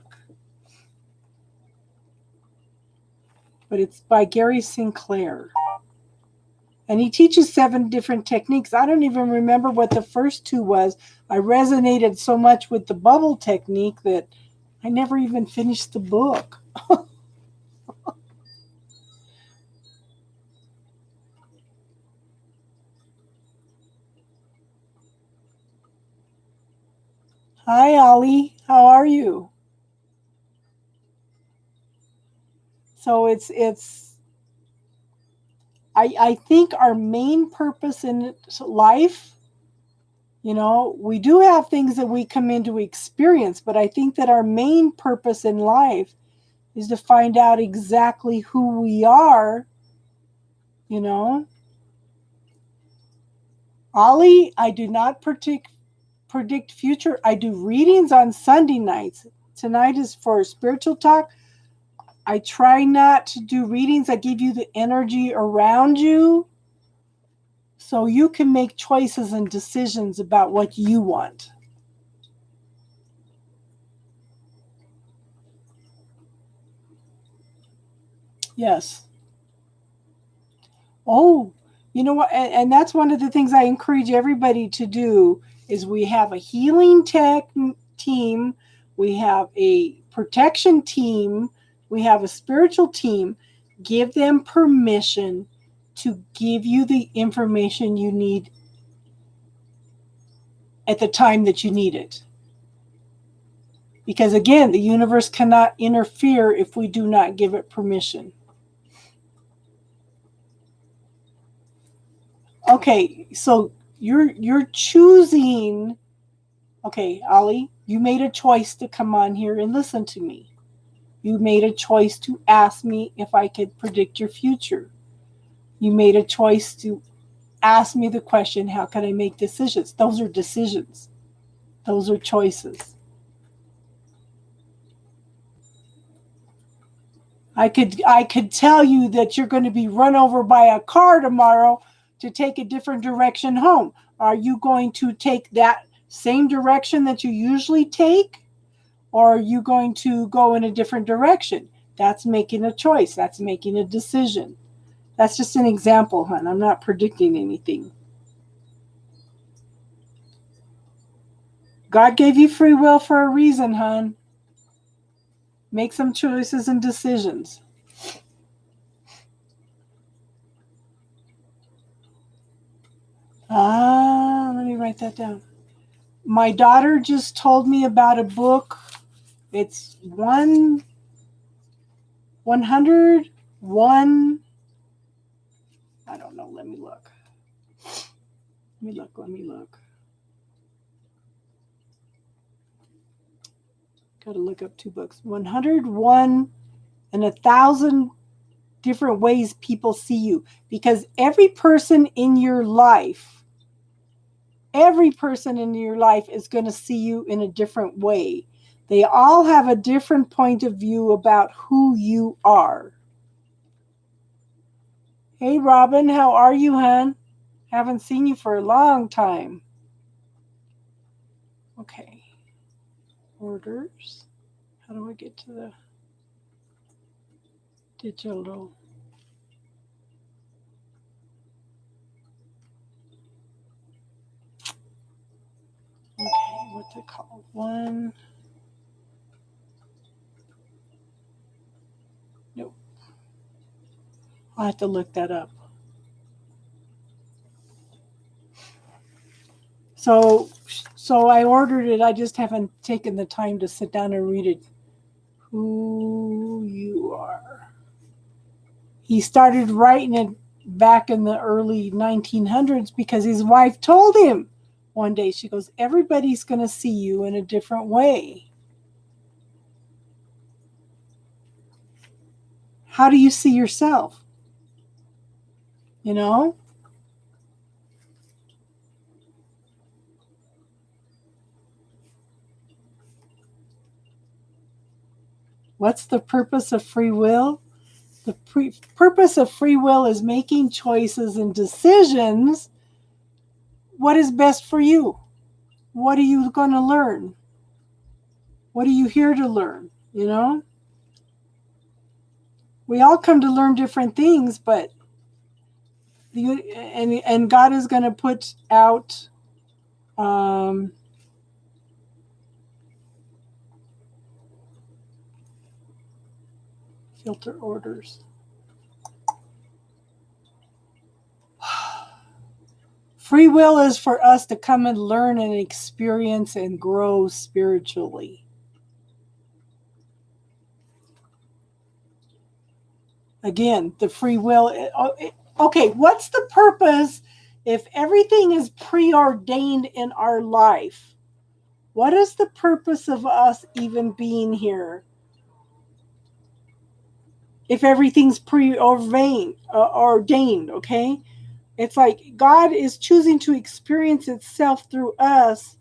But it's by Gary Sinclair. And he teaches 7 different techniques. I don't even remember what the first 2 was. I resonated so much with the bubble technique that I never even finished the book. Hi, Ollie. How are you? So I think our main purpose in life, you know, we do have things that we come into experience, but I think that our main purpose in life is to find out exactly who we are, you know. Ollie, I do not predict future. I do readings on Sunday nights. Tonight is for spiritual talk. I try not to do readings. I give you the energy around you. so you can make choices and decisions about what you want. Yes. Oh, you know what? And that's one of the things I encourage everybody to do is we have a healing tech team, we have a protection team, we have a spiritual team. Give them permission to give you the information you need at the time that you need it. Because again, the universe cannot interfere if we do not give it permission. Okay, so you're choosing. Okay, Ali, you made a choice to come on here and listen to me. You made a choice to ask me if I could predict your future. You made a choice to ask me the question, how can I make decisions? Those are decisions. Those are choices. I could tell you that you're going to be run over by a car tomorrow to take a different direction home. Are you going to take that same direction that you usually take? Or are you going to go in a different direction? That's making a choice. That's making a decision. That's just an example, hon. I'm not predicting anything. God gave you free will for a reason, hon. Make some choices and decisions. Let me write that down. My daughter just told me about a book. It's 101. I don't know. Let me look. Let me look. Got to look up 2 books. 101 and 1,000 different ways people see you. Because every person in your life is going to see you in a different way. They all have a different point of view about who you are. Hey, Robin, how are you, hon? Haven't seen you for a long time. Okay. Orders. How do I get to the digital? Okay, what's it called? One. Nope. I'll have to look that up. So I ordered it. I just haven't taken the time to sit down and read it. Who you are. He started writing it back in the early 1900s because his wife told him one day, she goes, everybody's going to see you in a different way. How do you see yourself? You know? What's the purpose of free will? The purpose of free will is making choices and decisions. What is best for you? What are you going to learn? What are you here to learn? You know? We all come to learn different things, but and God is going to put out filter orders. Free will is for us to come and learn and experience and grow spiritually. Again, the free will. Okay, what's the purpose if everything is preordained in our life? What is the purpose of us even being here? If everything's preordained, okay? It's like God is choosing to experience itself through us,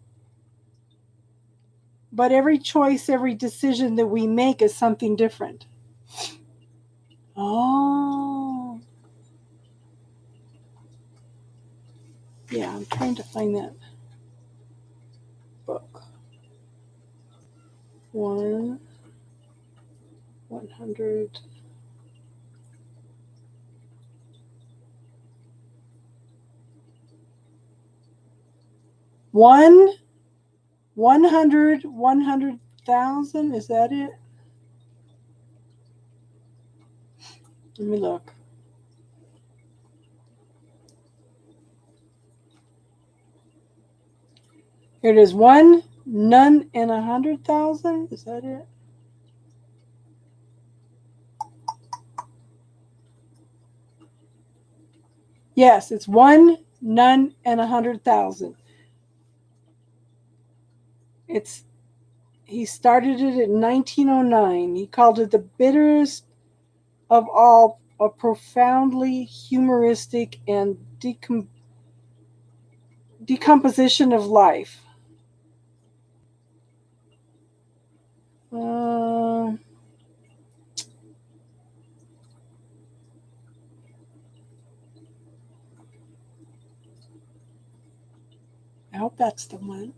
but every choice, every decision that we make is something different. Oh. Yeah, I'm trying to find that book. 100. One 100,000. Is that it? Let me look. Here it is. One none in 100,000. Is that it? Yes, it's one none in 100,000. He started it in 1909. He called it the bitterest of all, a profoundly humoristic and decomposition of life. I hope that's the one.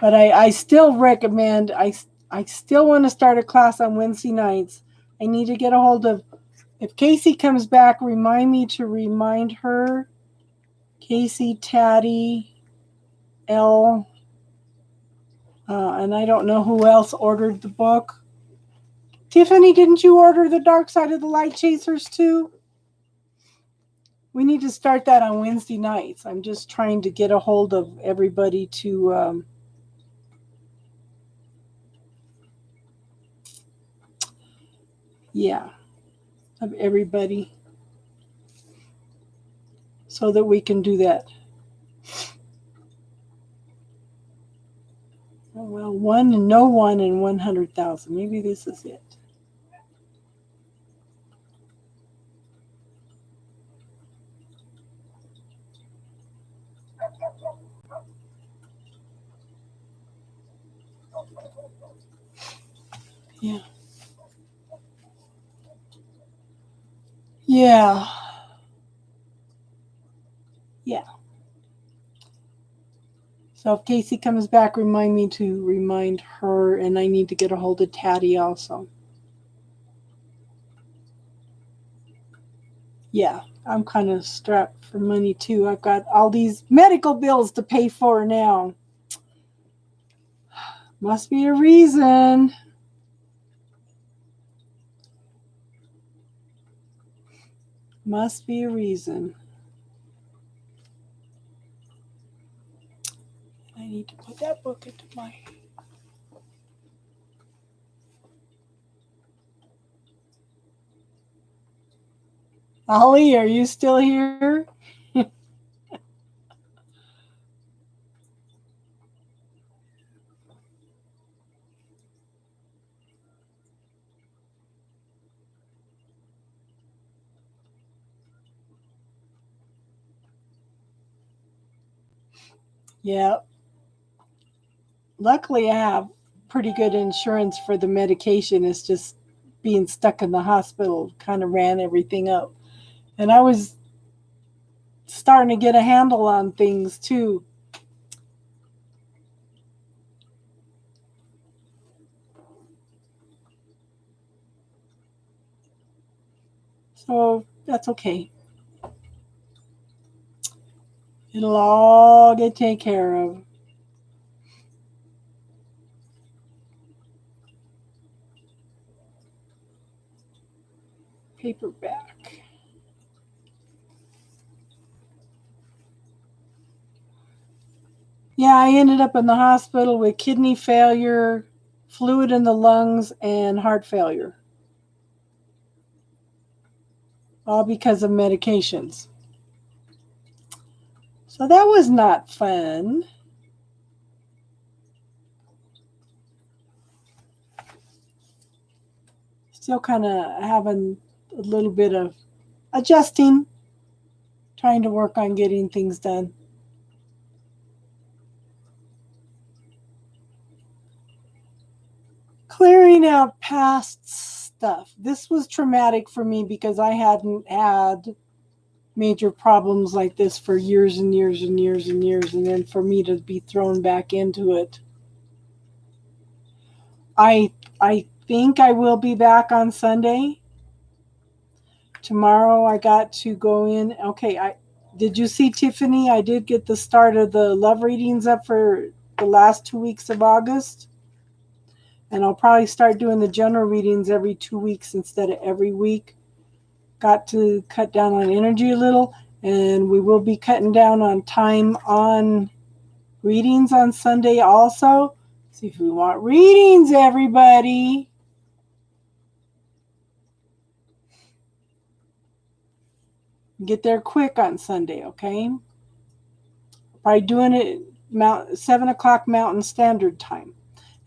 But I still recommend, I still want to start a class on Wednesday nights. I need to get a hold of, if Casey comes back, remind me to remind her. Casey, Taddy, L, and I don't know who else ordered the book. Tiffany, didn't you order The Dark Side of the Light Chasers too? We need to start that on Wednesday nights. I'm just trying to get a hold of everybody to of everybody so that we can do that. Oh, well, no one in 100,000. Maybe this is it. Yeah. Yeah. Yeah. So if Casey comes back, remind me to remind her, and I need to get a hold of Taddy also. Yeah, I'm kind of strapped for money too. I've got all these medical bills to pay for now. Must be a reason. Must be a reason. I need to put that book into my... Ollie, are you still here? Yeah. Luckily, I have pretty good insurance for the medication. It's just being stuck in the hospital kind of ran everything up. And I was starting to get a handle on things too. So that's okay. It'll all get taken care of. Paperback. Yeah, I ended up in the hospital with kidney failure, fluid in the lungs, and heart failure. All because of medications. So that was not fun. Still kind of having a little bit of adjusting, trying to work on getting things done. Clearing out past stuff. This was traumatic for me because I hadn't had major problems like this for years and years and years and years, and then for me to be thrown back into it. I think I will be back on Sunday. Tomorrow I got to go in. Okay, did you see, Tiffany? I did get the start of the love readings up for the last 2 weeks of August. And I'll probably start doing the general readings every 2 weeks instead of every week. Got to cut down on energy a little, and we will be cutting down on time on readings on Sunday also. See if we want readings, everybody. Get there quick on Sunday, okay? Probably doing it 7 o'clock Mountain Standard Time.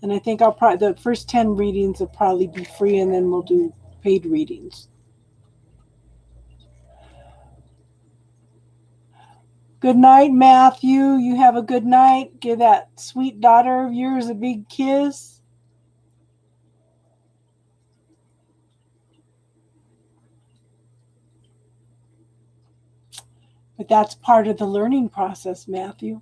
And I think the first 10 readings will probably be free, and then we'll do paid readings. Good night, Matthew. You have a good night. Give that sweet daughter of yours a big kiss. But that's part of the learning process, Matthew.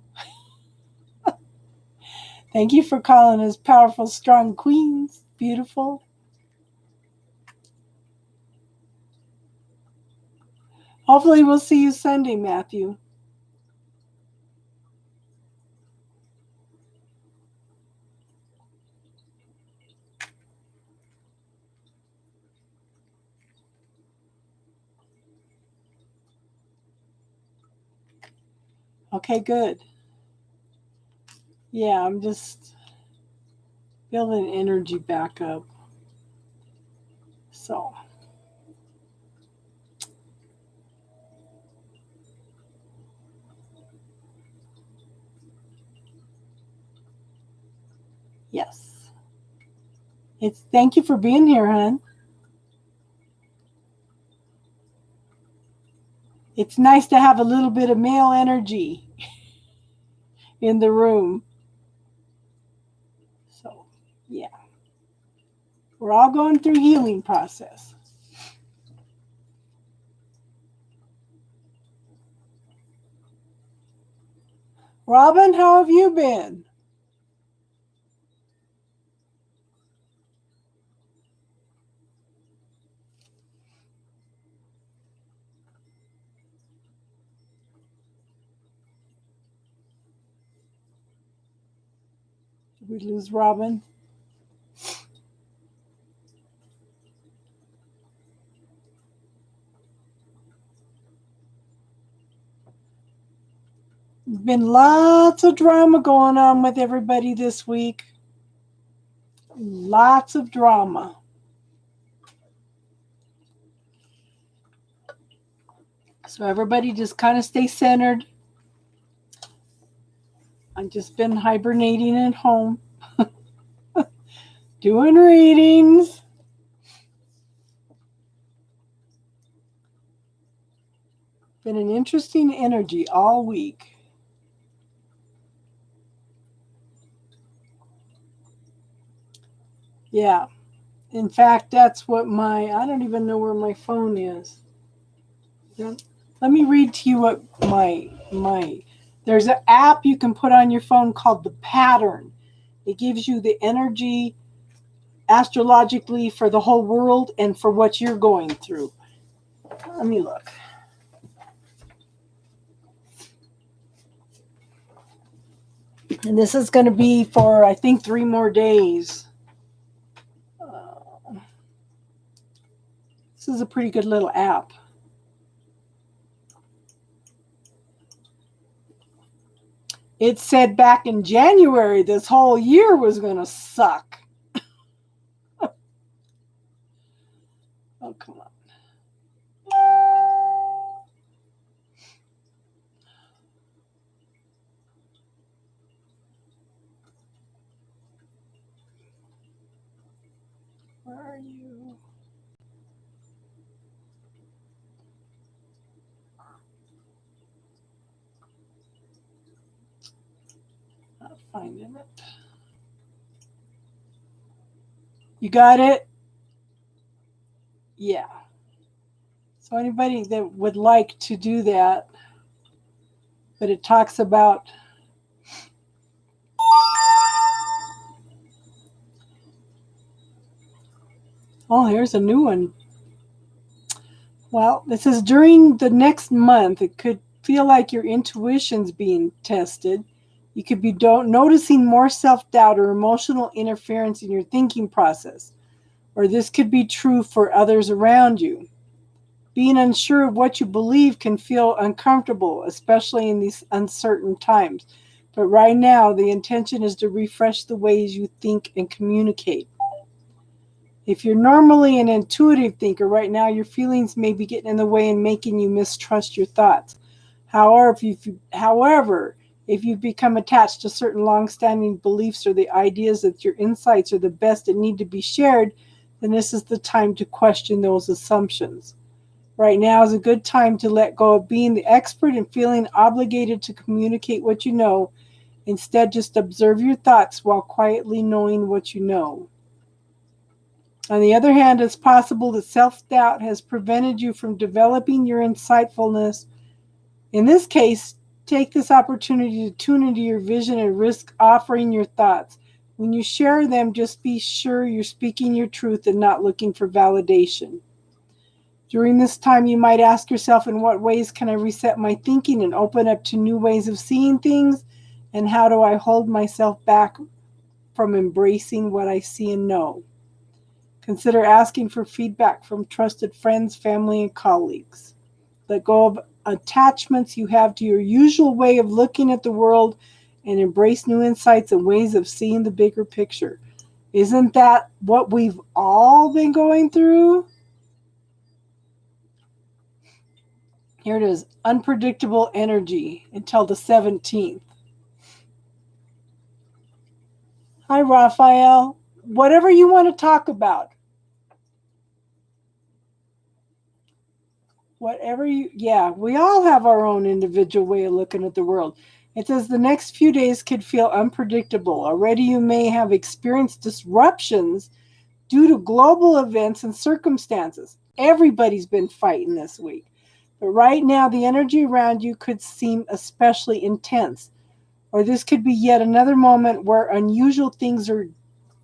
Thank you for calling us powerful, strong queens. Beautiful. Hopefully we'll see you Sunday, Matthew. Okay, good. Yeah, I'm just building energy back up. So. Yes. Thank you for being here, hon. It's nice to have a little bit of male energy in the room. So, yeah. We're all going through healing process. Robin, how have you been? Did we lose Robin? There's been lots of drama going on with everybody this week. Lots of drama. So everybody just kind of stay centered. I've just been hibernating at home, doing readings. Been an interesting energy all week. Yeah. In fact, that's what I don't even know where my phone is. Let me read to you what there's an app you can put on your phone called The Pattern. It gives you the energy astrologically for the whole world and for what you're going through. Let me look. And this is going to be for, I think, 3 more days. This is a pretty good little app. It said back in January this whole year was going to suck. Oh, come on. Where are you? Not finding it. You got it? Yeah. So anybody that would like to do that, but it talks about oh, here's a new one. Well, this is during the next month. It could feel like your intuition's being tested. You could be noticing more self-doubt or emotional interference in your thinking process. Or this could be true for others around you. Being unsure of what you believe can feel uncomfortable, especially in these uncertain times. But right now, the intention is to refresh the ways you think and communicate. If you're normally an intuitive thinker, right now your feelings may be getting in the way and making you mistrust your thoughts. However, if you've become attached to certain long-standing beliefs or the ideas that your insights are the best and need to be shared, then this is the time to question those assumptions. Right now is a good time to let go of being the expert and feeling obligated to communicate what you know. Instead, just observe your thoughts while quietly knowing what you know. On the other hand, it's possible that self-doubt has prevented you from developing your insightfulness. In this case, take this opportunity to tune into your vision and risk offering your thoughts. When you share them, just be sure you're speaking your truth and not looking for validation. During this time, you might ask yourself, in what ways can I reset my thinking and open up to new ways of seeing things? And how do I hold myself back from embracing what I see and know? Consider asking for feedback from trusted friends, family, and colleagues. Let go of attachments you have to your usual way of looking at the world and embrace new insights and ways of seeing the bigger picture. Isn't that what we've all been going through? Here it is, unpredictable energy until the 17th. Hi, Raphael. Whatever you want to talk about. We all have our own individual way of looking at the world. It says the next few days could feel unpredictable. Already you may have experienced disruptions due to global events and circumstances. Everybody's been fighting this week. But right now, the energy around you could seem especially intense. Or this could be yet another moment where unusual things are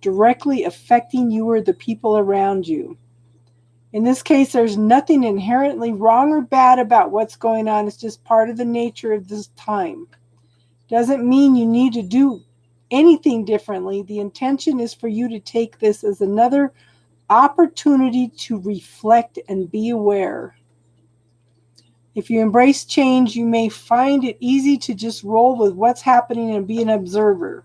directly affecting you or the people around you. In this case, there's nothing inherently wrong or bad about what's going on. It's just part of the nature of this time. Doesn't mean you need to do anything differently. The intention is for you to take this as another opportunity to reflect and be aware. If you embrace change, you may find it easy to just roll with what's happening and be an observer.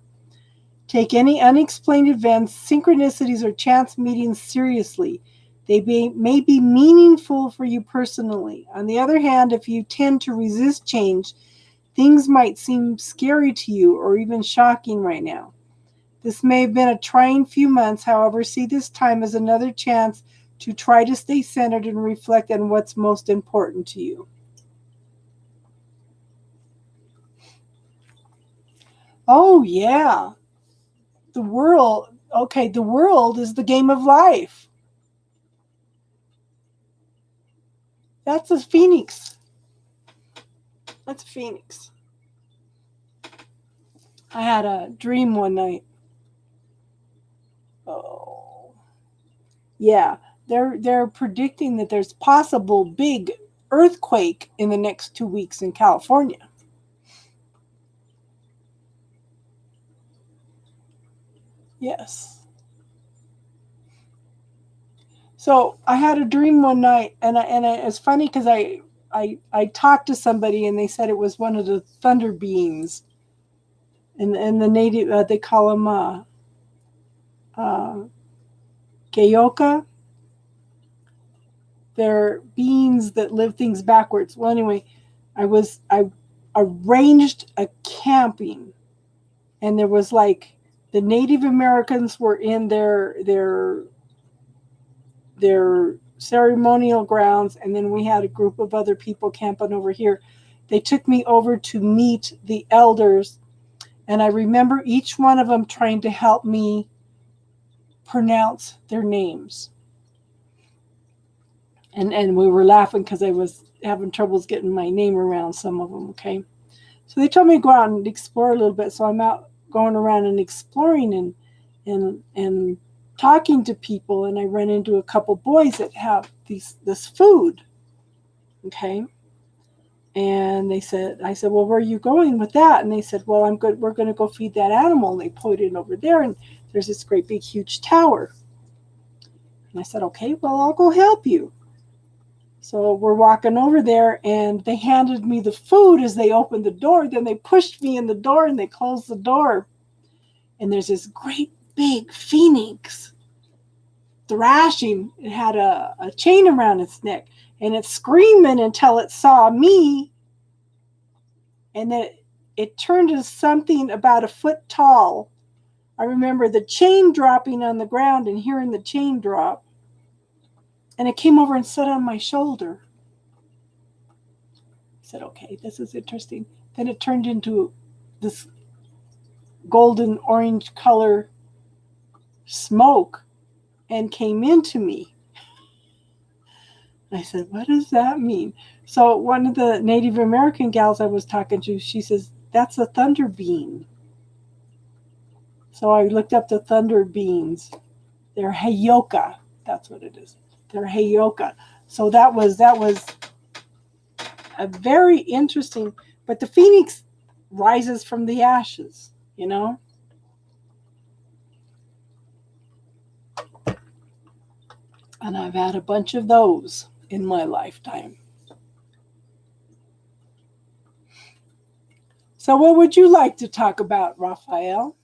Take any unexplained events, synchronicities, or chance meetings seriously. They may be meaningful for you personally. On the other hand, if you tend to resist change, things might seem scary to you or even shocking right now. This may have been a trying few months. However, see this time as another chance to try to stay centered and reflect on what's most important to you. Oh, yeah. The world is the game of life. That's a phoenix. That's a phoenix. I had a dream one night. Oh, yeah. They're predicting that there's possible big earthquake in the next 2 weeks in California. Yes. So I had a dream one night, and it's funny because I talked to somebody and they said it was one of the thunder beings, and the native they call them uh, Geoka. They're beings that live things backwards. Well, anyway, I arranged a camping, and there was like the Native Americans were in their ceremonial grounds, and then we had a group of other people camping over here. They took me over to meet the elders, and I remember each one of them trying to help me pronounce their names. And we were laughing because I was having troubles getting my name around some of them, okay? So they told me to go out and explore a little bit. So I'm out going around and exploring and talking to people, and I run into a couple boys that have this food, okay? And I said, well, where are you going with that? And they said, well, I'm good. We're going to go feed that animal. And they pointed over there, and there's this great big huge tower. And I said, okay, well, I'll go help you. So we're walking over there, and they handed me the food as they opened the door. Then they pushed me in the door, and they closed the door. And there's this great big phoenix thrashing. It had a chain around its neck, and it's screaming until it saw me. And then it turned to something about a foot tall. I remember the chain dropping on the ground and hearing the chain drop. And it came over and sat on my shoulder. I said, okay, this is interesting. Then it turned into this golden orange color smoke and came into me. I said, what does that mean? So one of the Native American gals I was talking to, she says, that's a thunder beam. So I looked up the thunder beams. They're Heyoka. That's what it is. They're Heyoka. So that was a very interesting, but the phoenix rises from the ashes, you know? And I've had a bunch of those in my lifetime. So what would you like to talk about, Raphael?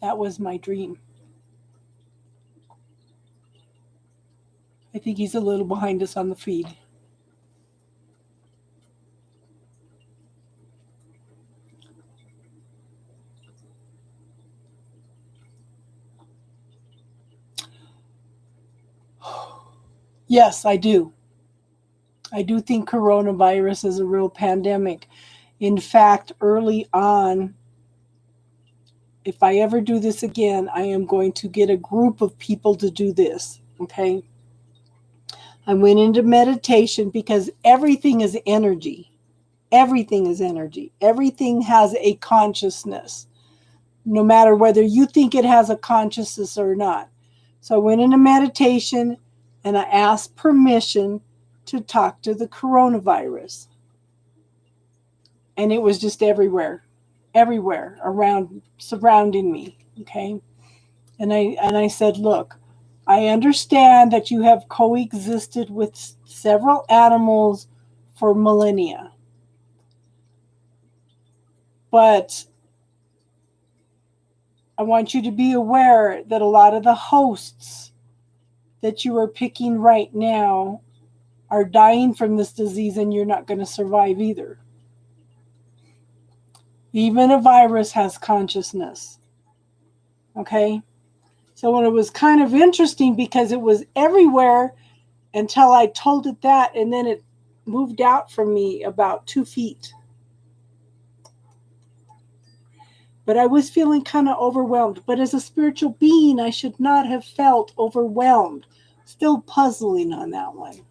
That was my dream. I think he's a little behind us on the feed. Yes, I do. I do think coronavirus is a real pandemic. In fact, early on, if I ever do this again, I am going to get a group of people to do this, okay? I went into meditation because everything is energy. Everything is energy. Everything has a consciousness, no matter whether you think it has a consciousness or not. So I went into meditation and I asked permission to talk to the coronavirus. And it was just everywhere around, surrounding me, okay? And I said, look, I understand that you have coexisted with several animals for millennia. But I want you to be aware that a lot of the hosts that you are picking right now are dying from this disease, and you're not going to survive either. Even a virus has consciousness. Okay? So it was kind of interesting because it was everywhere until I told it that, and then it moved out from me about 2 feet. But I was feeling kind of overwhelmed. But as a spiritual being, I should not have felt overwhelmed. Still puzzling on that one.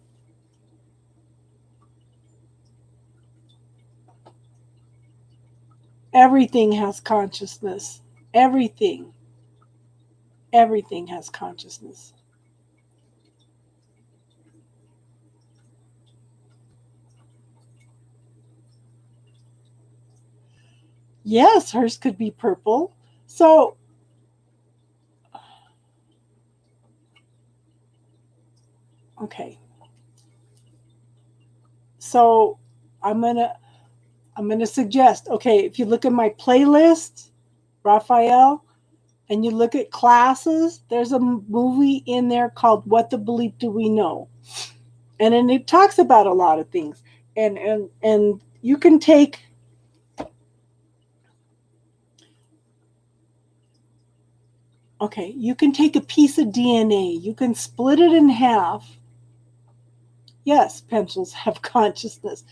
Everything has consciousness. Everything. Everything has consciousness. Yes, hers could be purple. So, okay. So I'm gonna suggest, okay, if you look at my playlist, Raphael, and you look at classes, there's a movie in there called What the Bleep Do We Know? And then it talks about a lot of things. And you can take you can take a piece of DNA, you can split it in half. Yes, pencils have consciousness.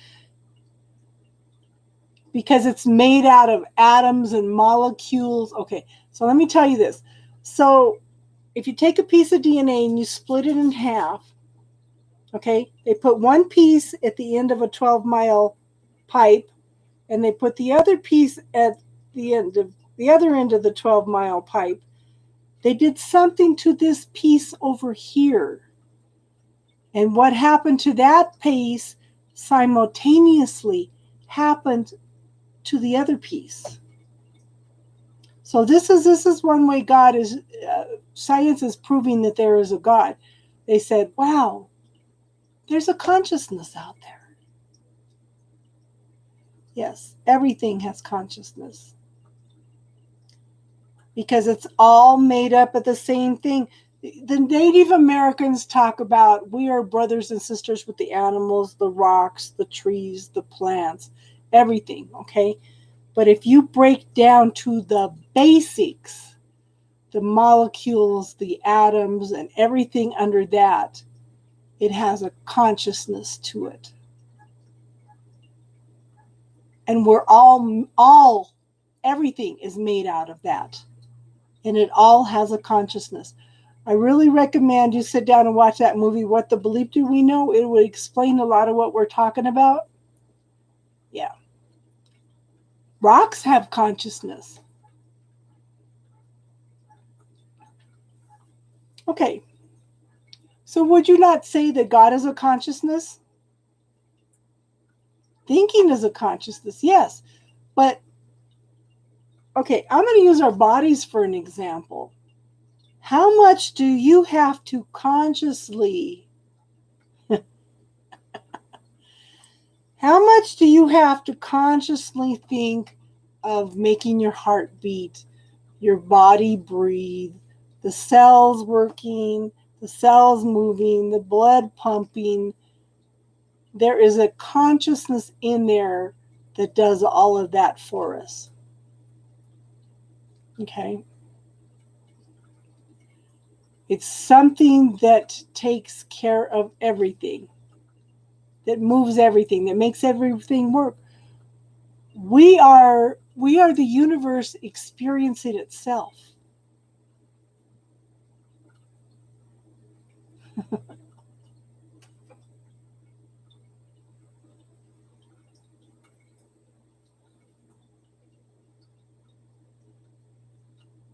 because it's made out of atoms and molecules. Okay, so let me tell you this. So if you take a piece of DNA and you split it in half, okay, they put one piece at the end of a 12-mile pipe, and they put the other piece at the other end of the 12-mile pipe. They did something to this piece over here. And what happened to that piece simultaneously happened to the other piece. So this is one way God is, science is proving that there is a God. They said, wow, there's a consciousness out there. Yes, everything has consciousness. Because it's all made up of the same thing. The Native Americans talk about we are brothers and sisters with the animals, the rocks, the trees, the plants, everything, okay? But if you break down to the basics, the molecules, the atoms, and everything under that, it has a consciousness to it. And we're all, everything is made out of that. And it all has a consciousness. I really recommend you sit down and watch that movie, What the Belief Do We Know? It would explain a lot of what we're talking about. Yeah. Rocks have consciousness. Okay. So would you not say that God is a consciousness? Thinking is a consciousness, yes. But, okay, I'm going to use our bodies for an example. How much do you have to consciously, how much do you have to consciously think of making your heart beat, your body breathe, the cells working, the cells moving, the blood pumping? There is a consciousness in there that does all of that for us. Okay? It's something that takes care of everything, that moves everything, that makes everything work. We are the universe experiencing itself.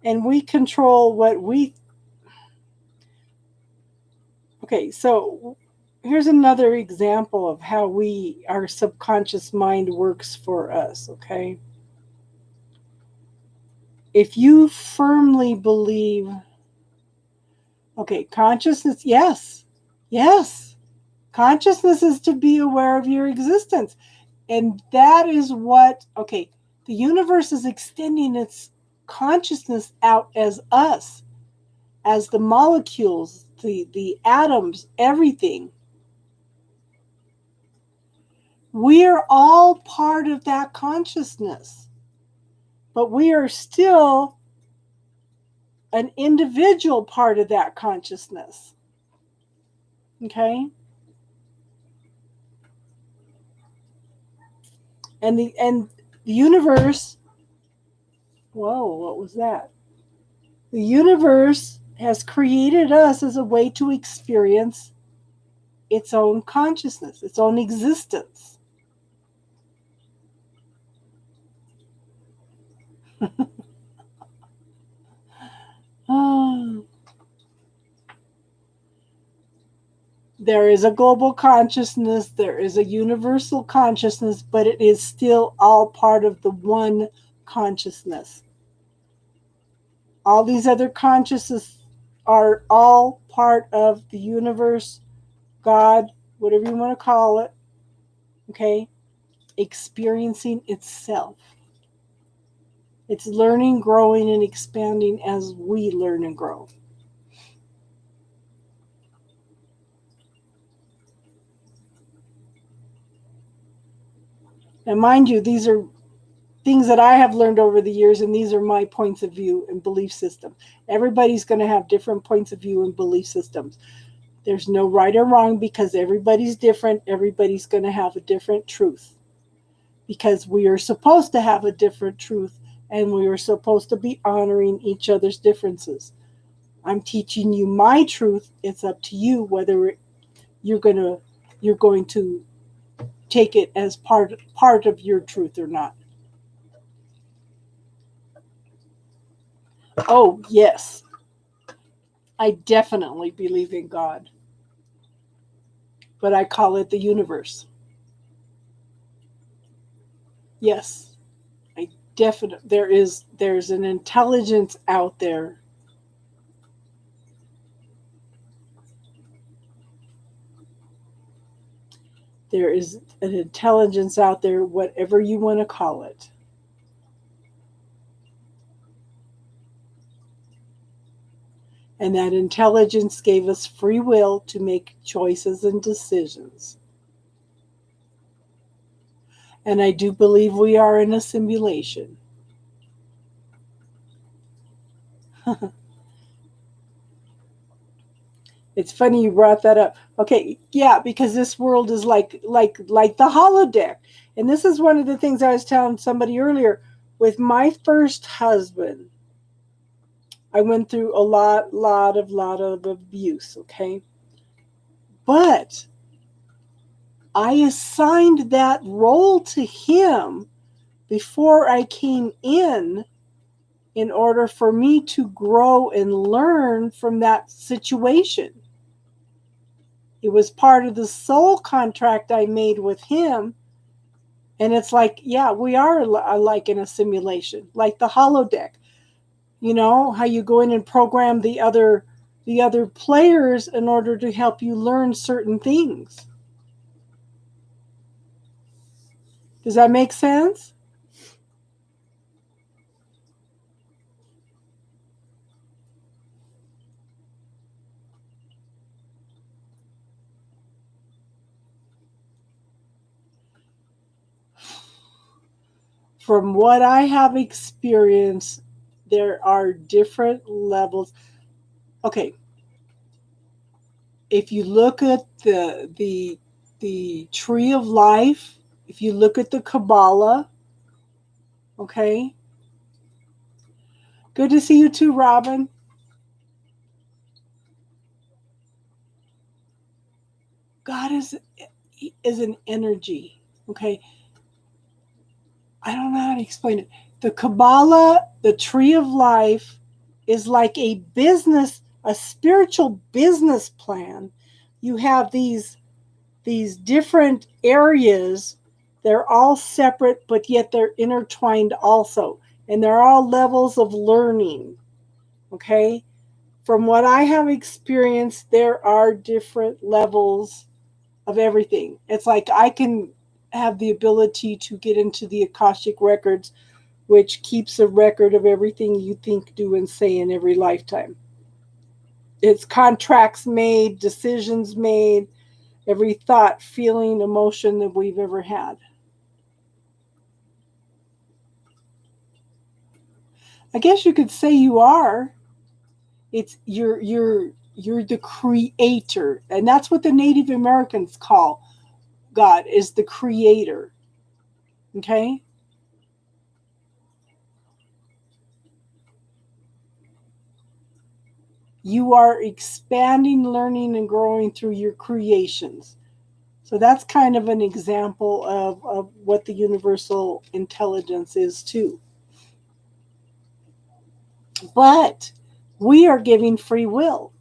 And we control what we... Okay, so here's another example of how our subconscious mind works for us, okay? If you firmly believe, okay, consciousness, yes, consciousness is to be aware of your existence. And that is what, okay, the universe is extending its consciousness out as us, as the molecules, the atoms, everything. We're all part of that consciousness, but we are still an individual part of that consciousness. Okay? And the universe, whoa, what was that? The universe has created us as a way to experience its own consciousness, its own existence. There is a global consciousness, there is a universal consciousness, but it is still all part of the one consciousness. All these other consciousnesses are all part of the universe, God, whatever you want to call it, okay, experiencing itself. It's learning, growing, and expanding as we learn and grow. Now, mind you, these are things that I have learned over the years, and these are my points of view and belief system. Everybody's going to have different points of view and belief systems. There's no right or wrong because everybody's different. Everybody's going to have a different truth because we are supposed to have a different truth and we are supposed to be honoring each other's differences. I'm teaching you my truth. It's up to you whether you're going to take it as part of your truth or not. Oh, yes. I definitely believe in God, but I call it the universe. Yes, I definitely there's an intelligence out there. There is an intelligence out there, whatever you want to call it. And that intelligence gave us free will to make choices and decisions. And I do believe we are in a simulation. It's funny you brought that up. Okay, yeah, because this world is like the holodeck. And this is one of the things I was telling somebody earlier. With my first husband, I went through a lot of abuse, okay? But I assigned that role to him before I came in order for me to grow and learn from that situation. It was part of the soul contract I made with him. And it's like, yeah, we are like in a simulation, like the holodeck. You know, how you go in and program the other players in order to help you learn certain things. Does that make sense? From what I have experienced, there are different levels. Okay, if you look at the tree of life, if you look at the Kabbalah, okay. Good to see you too, Robin. God is an energy, okay. I don't know how to explain it. The Kabbalah, the tree of life, is like a business, a spiritual business plan. You have these different areas. They're all separate, but yet they're intertwined also. And they're all levels of learning. Okay? From what I have experienced, there are different levels of everything. It's like I can have the ability to get into the Akashic records, which keeps a record of everything you think, do, and say in every lifetime. It's contracts made, decisions made, every thought, feeling, emotion that we've ever had. I guess you could say you are. It's you're the creator, and that's what the Native Americans call God, is the creator. Okay? You are expanding, learning, and growing through your creations. So that's kind of an example of what the universal intelligence is too. But we are giving free will.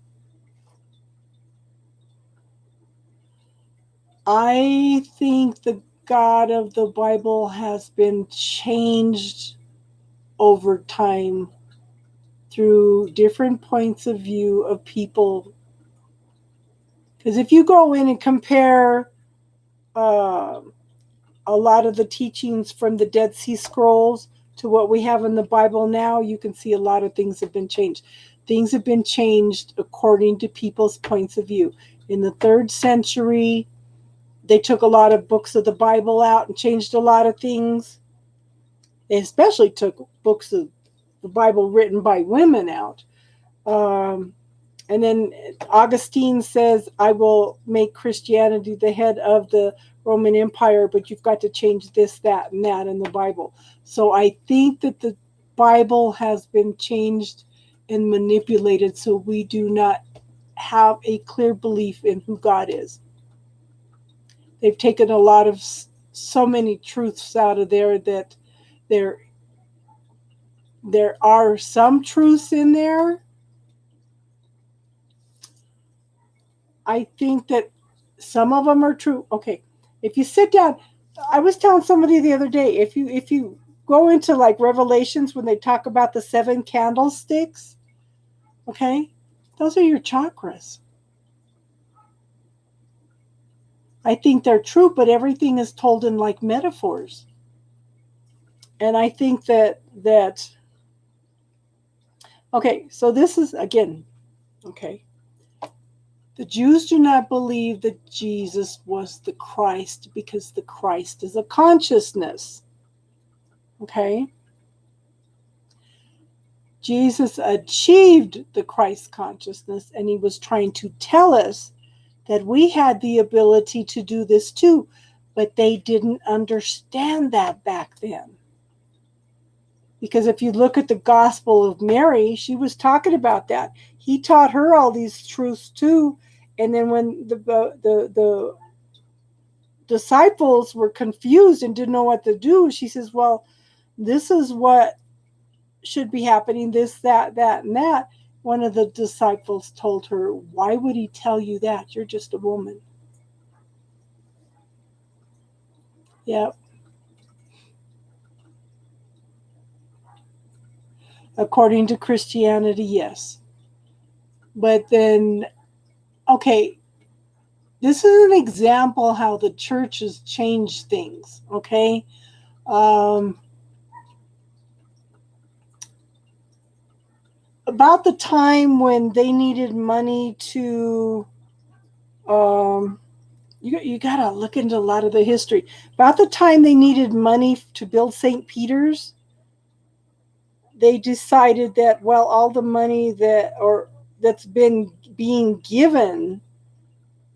I think the God of the Bible has been changed over time through different points of view of people. Because if you go in and compare a lot of the teachings from the Dead Sea Scrolls to what we have in the Bible now, you can see a lot of things have been changed. Things have been changed according to people's points of view. In the 3rd century, they took a lot of books of the Bible out and changed a lot of things. They especially took books of the Bible written by women out. And then Augustine says, I will make Christianity the head of the Roman Empire, but you've got to change this, that, and that in the Bible. So I think that the Bible has been changed and manipulated so we do not have a clear belief in who God is. They've taken a lot of so many truths out of there that there are some truths in there. I think that some of them are true. Okay, if you sit down, I was telling somebody the other day, if you go into like Revelations when they talk about the 7 candlesticks, okay, those are your chakras. I think they're true, but everything is told in like metaphors. And I think that okay, so this is again, okay. The Jews do not believe that Jesus was the Christ because the Christ is a consciousness. Okay? Jesus achieved the Christ consciousness, and he was trying to tell us that we had the ability to do this too, but they didn't understand that back then. Because if you look at the Gospel of Mary, she was talking about that. He taught her all these truths too, and then when the disciples were confused and didn't know what to do, she says, well, this is what should be happening, this, that, and that. One of the disciples told her, why would he tell you that? You're just a woman. Yep. According to Christianity, yes. But then, okay, this is an example how the church has changed things, okay? About the time when they needed money to, you got to look into a lot of the history. About the time they needed money to build St. Peter's, they decided that, well, all the money that's been being given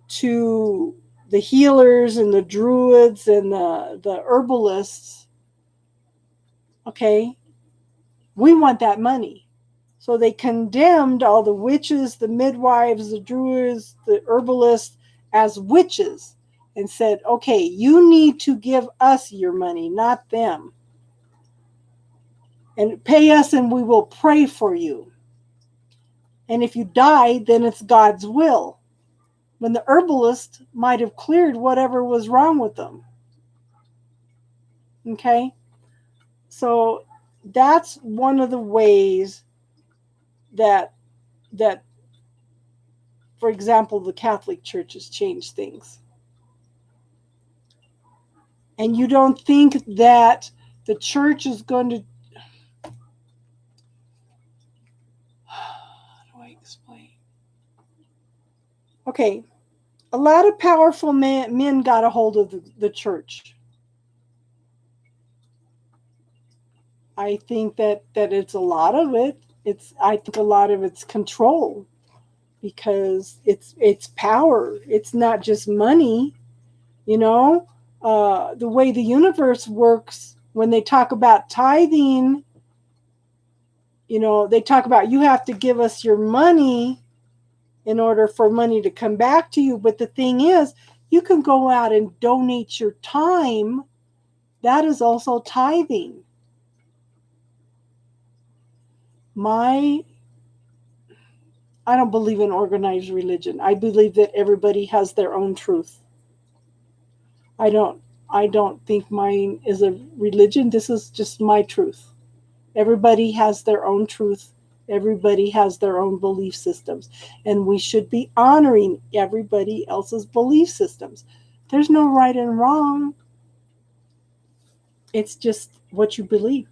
to the healers and the druids and the herbalists, okay, we want that money. So they condemned all the witches, the midwives, the druids, the herbalists as witches and said, okay, you need to give us your money, not them. And pay us and we will pray for you. And if you die, then it's God's will. When the herbalist might have cleared whatever was wrong with them. Okay? So that's one of the ways that for example, the Catholic Church has changed things. And you don't think that the church is going to, how do I explain? Okay, a lot of powerful men got a hold of the church. I think that it's a lot of it. I think a lot of it's control, because it's power. It's not just money, you know. The way the universe works, when they talk about tithing, you know, they talk about you have to give us your money in order for money to come back to you. But the thing is, you can go out and donate your time. That is also tithing. I don't believe in organized religion. I believe that everybody has their own truth. I don't think mine is a religion. This is just my truth. Everybody has their own truth. Everybody has their own belief systems. And we should be honoring everybody else's belief systems. There's no right and wrong. It's just what you believe.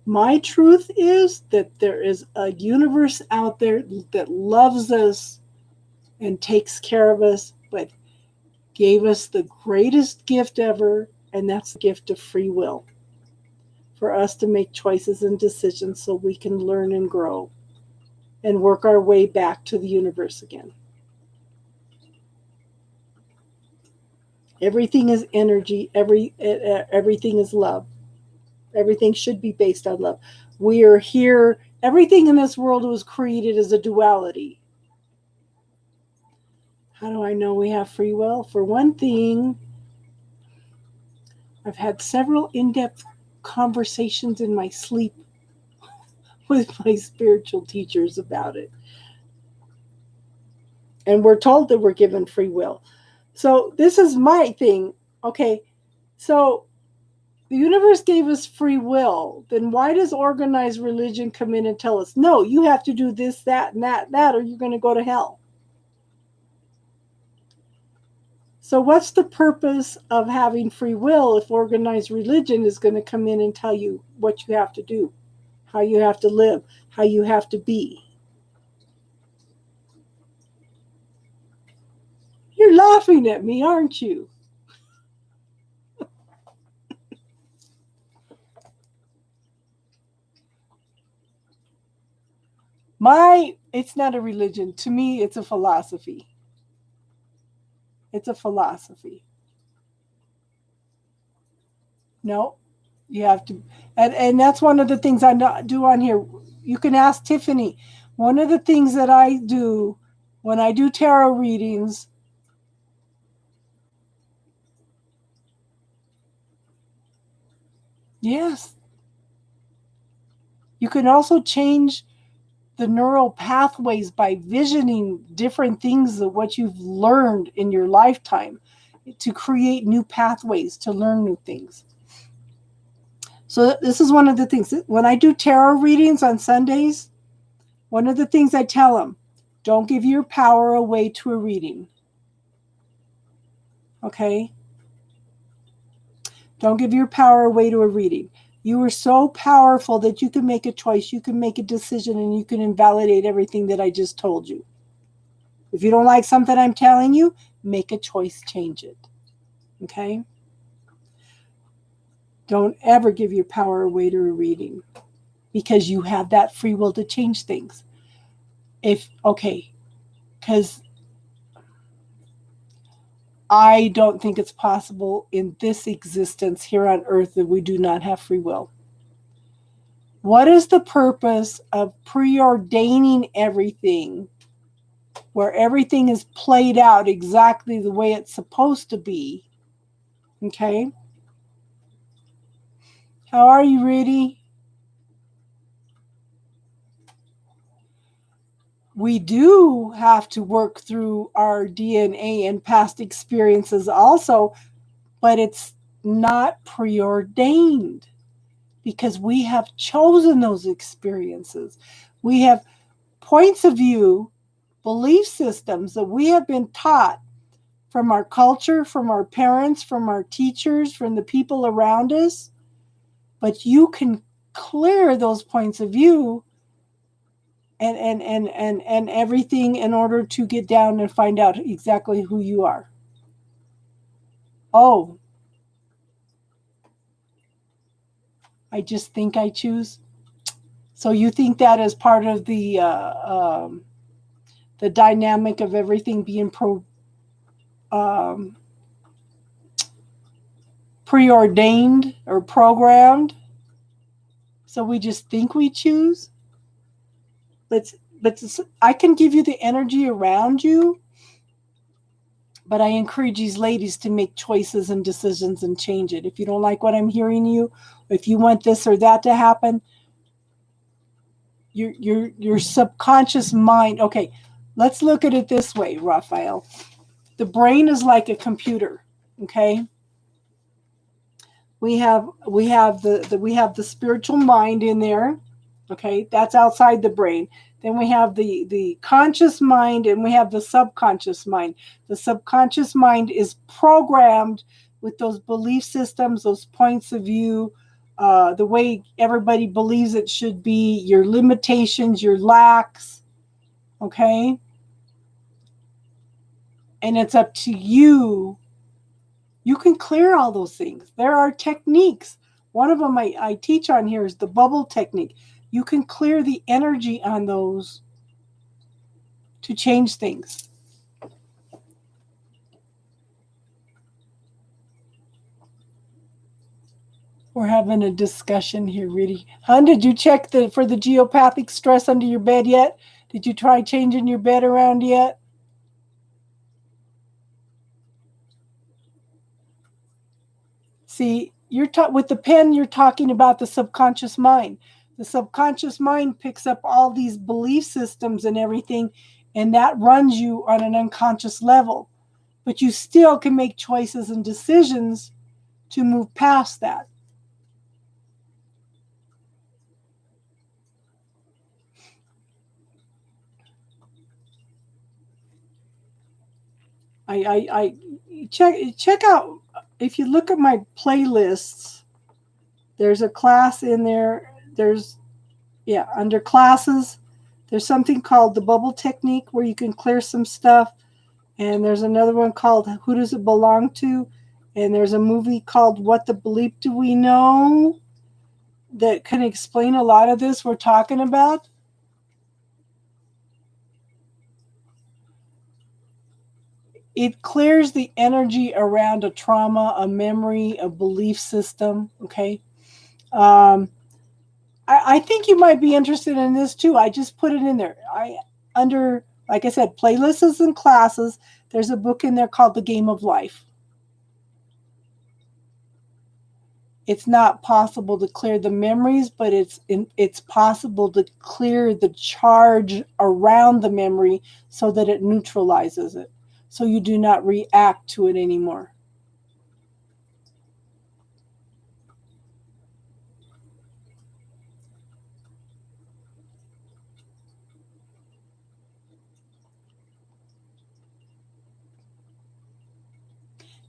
My truth is that there is a universe out there that loves us and takes care of us, but gave us the greatest gift ever, and that's the gift of free will. For us to make choices and decisions so we can learn and grow and work our way back to the universe again. Everything is energy. Everything is love. Everything should be based on love. We are here. Everything in this world was created as a duality. How do I know we have free will? For one thing, I've had several in-depth conversations in my sleep with my spiritual teachers about it. And we're told that we're given free will. So this is my thing. Okay, so the universe gave us free will. Then why does organized religion come in and tell us, no, you have to do this, that, and that, or you're going to go to hell? So what's the purpose of having free will if organized religion is going to come in and tell you what you have to do, how you have to live, how you have to be? You're laughing at me, aren't you? It's not a religion. To me, it's a philosophy. It's a philosophy. No, you have to, and that's one of the things I do on here. You can ask Tiffany. One of the things that I do when I do tarot readings, yes, you can also change the neural pathways by visioning different things of what you've learned in your lifetime to create new pathways to learn new things. So this is one of the things. When I do tarot readings on Sundays, one of the things I tell them, don't give your power away to a reading. Okay? Don't give your power away to a reading. You are so powerful that you can make a choice, you can make a decision, and you can invalidate everything that I just told you. If you don't like something I'm telling you, make a choice, change it. Okay? Don't ever give your power away to a reading because you have that free will to change things. Because I don't think it's possible in this existence here on earth that we do not have free will. What is the purpose of preordaining everything where everything is played out exactly the way it's supposed to be? Okay? How are you, Rudy? We do have to work through our DNA and past experiences also, but it's not preordained because we have chosen those experiences. We have points of view, belief systems that we have been taught from our culture, from our parents, from our teachers, from the people around us. But you can clear those points of view and everything in order to get down and find out exactly who you are. Oh, I just think I choose. So you think that is part of the dynamic of everything being um, preordained or programmed? So we just think we choose? But I can give you the energy around you, but I encourage these ladies to make choices and decisions and change it. If you don't like what I'm hearing you, if you want this or that to happen, your subconscious mind. Okay, let's look at it this way, Raphael. The brain is like a computer. Okay, we have the spiritual mind in there. Okay, that's outside the brain. Then we have the conscious mind and we have the subconscious mind. The subconscious mind is programmed with those belief systems, those points of view, the way everybody believes it should be, your limitations, your lacks. Okay, and it's up to you. You can clear all those things. There are techniques. One of them I teach on here is the bubble technique. You can clear the energy on those to change things. We're having a discussion here, really. Hun, did you check for the geopathic stress under your bed yet? Did you try changing your bed around yet? See, with the pen, you're talking about the subconscious mind. The subconscious mind picks up all these belief systems and everything, and that runs you on an unconscious level. But you still can make choices and decisions to move past that. I check out, if you look at my playlists, there's a class in there. Under classes, there's something called the bubble technique where you can clear some stuff. And there's another one called Who Does It Belong To? And there's a movie called What the Bleep Do We Know? That can explain a lot of this we're talking about. It clears the energy around a trauma, a memory, a belief system. Okay. I think you might be interested in this too. I just put it in there. Under, like I said, playlists and classes, there's a book in there called The Game of Life. It's not possible to clear the memories, but it's possible to clear the charge around the memory so that it neutralizes it, so you do not react to it anymore.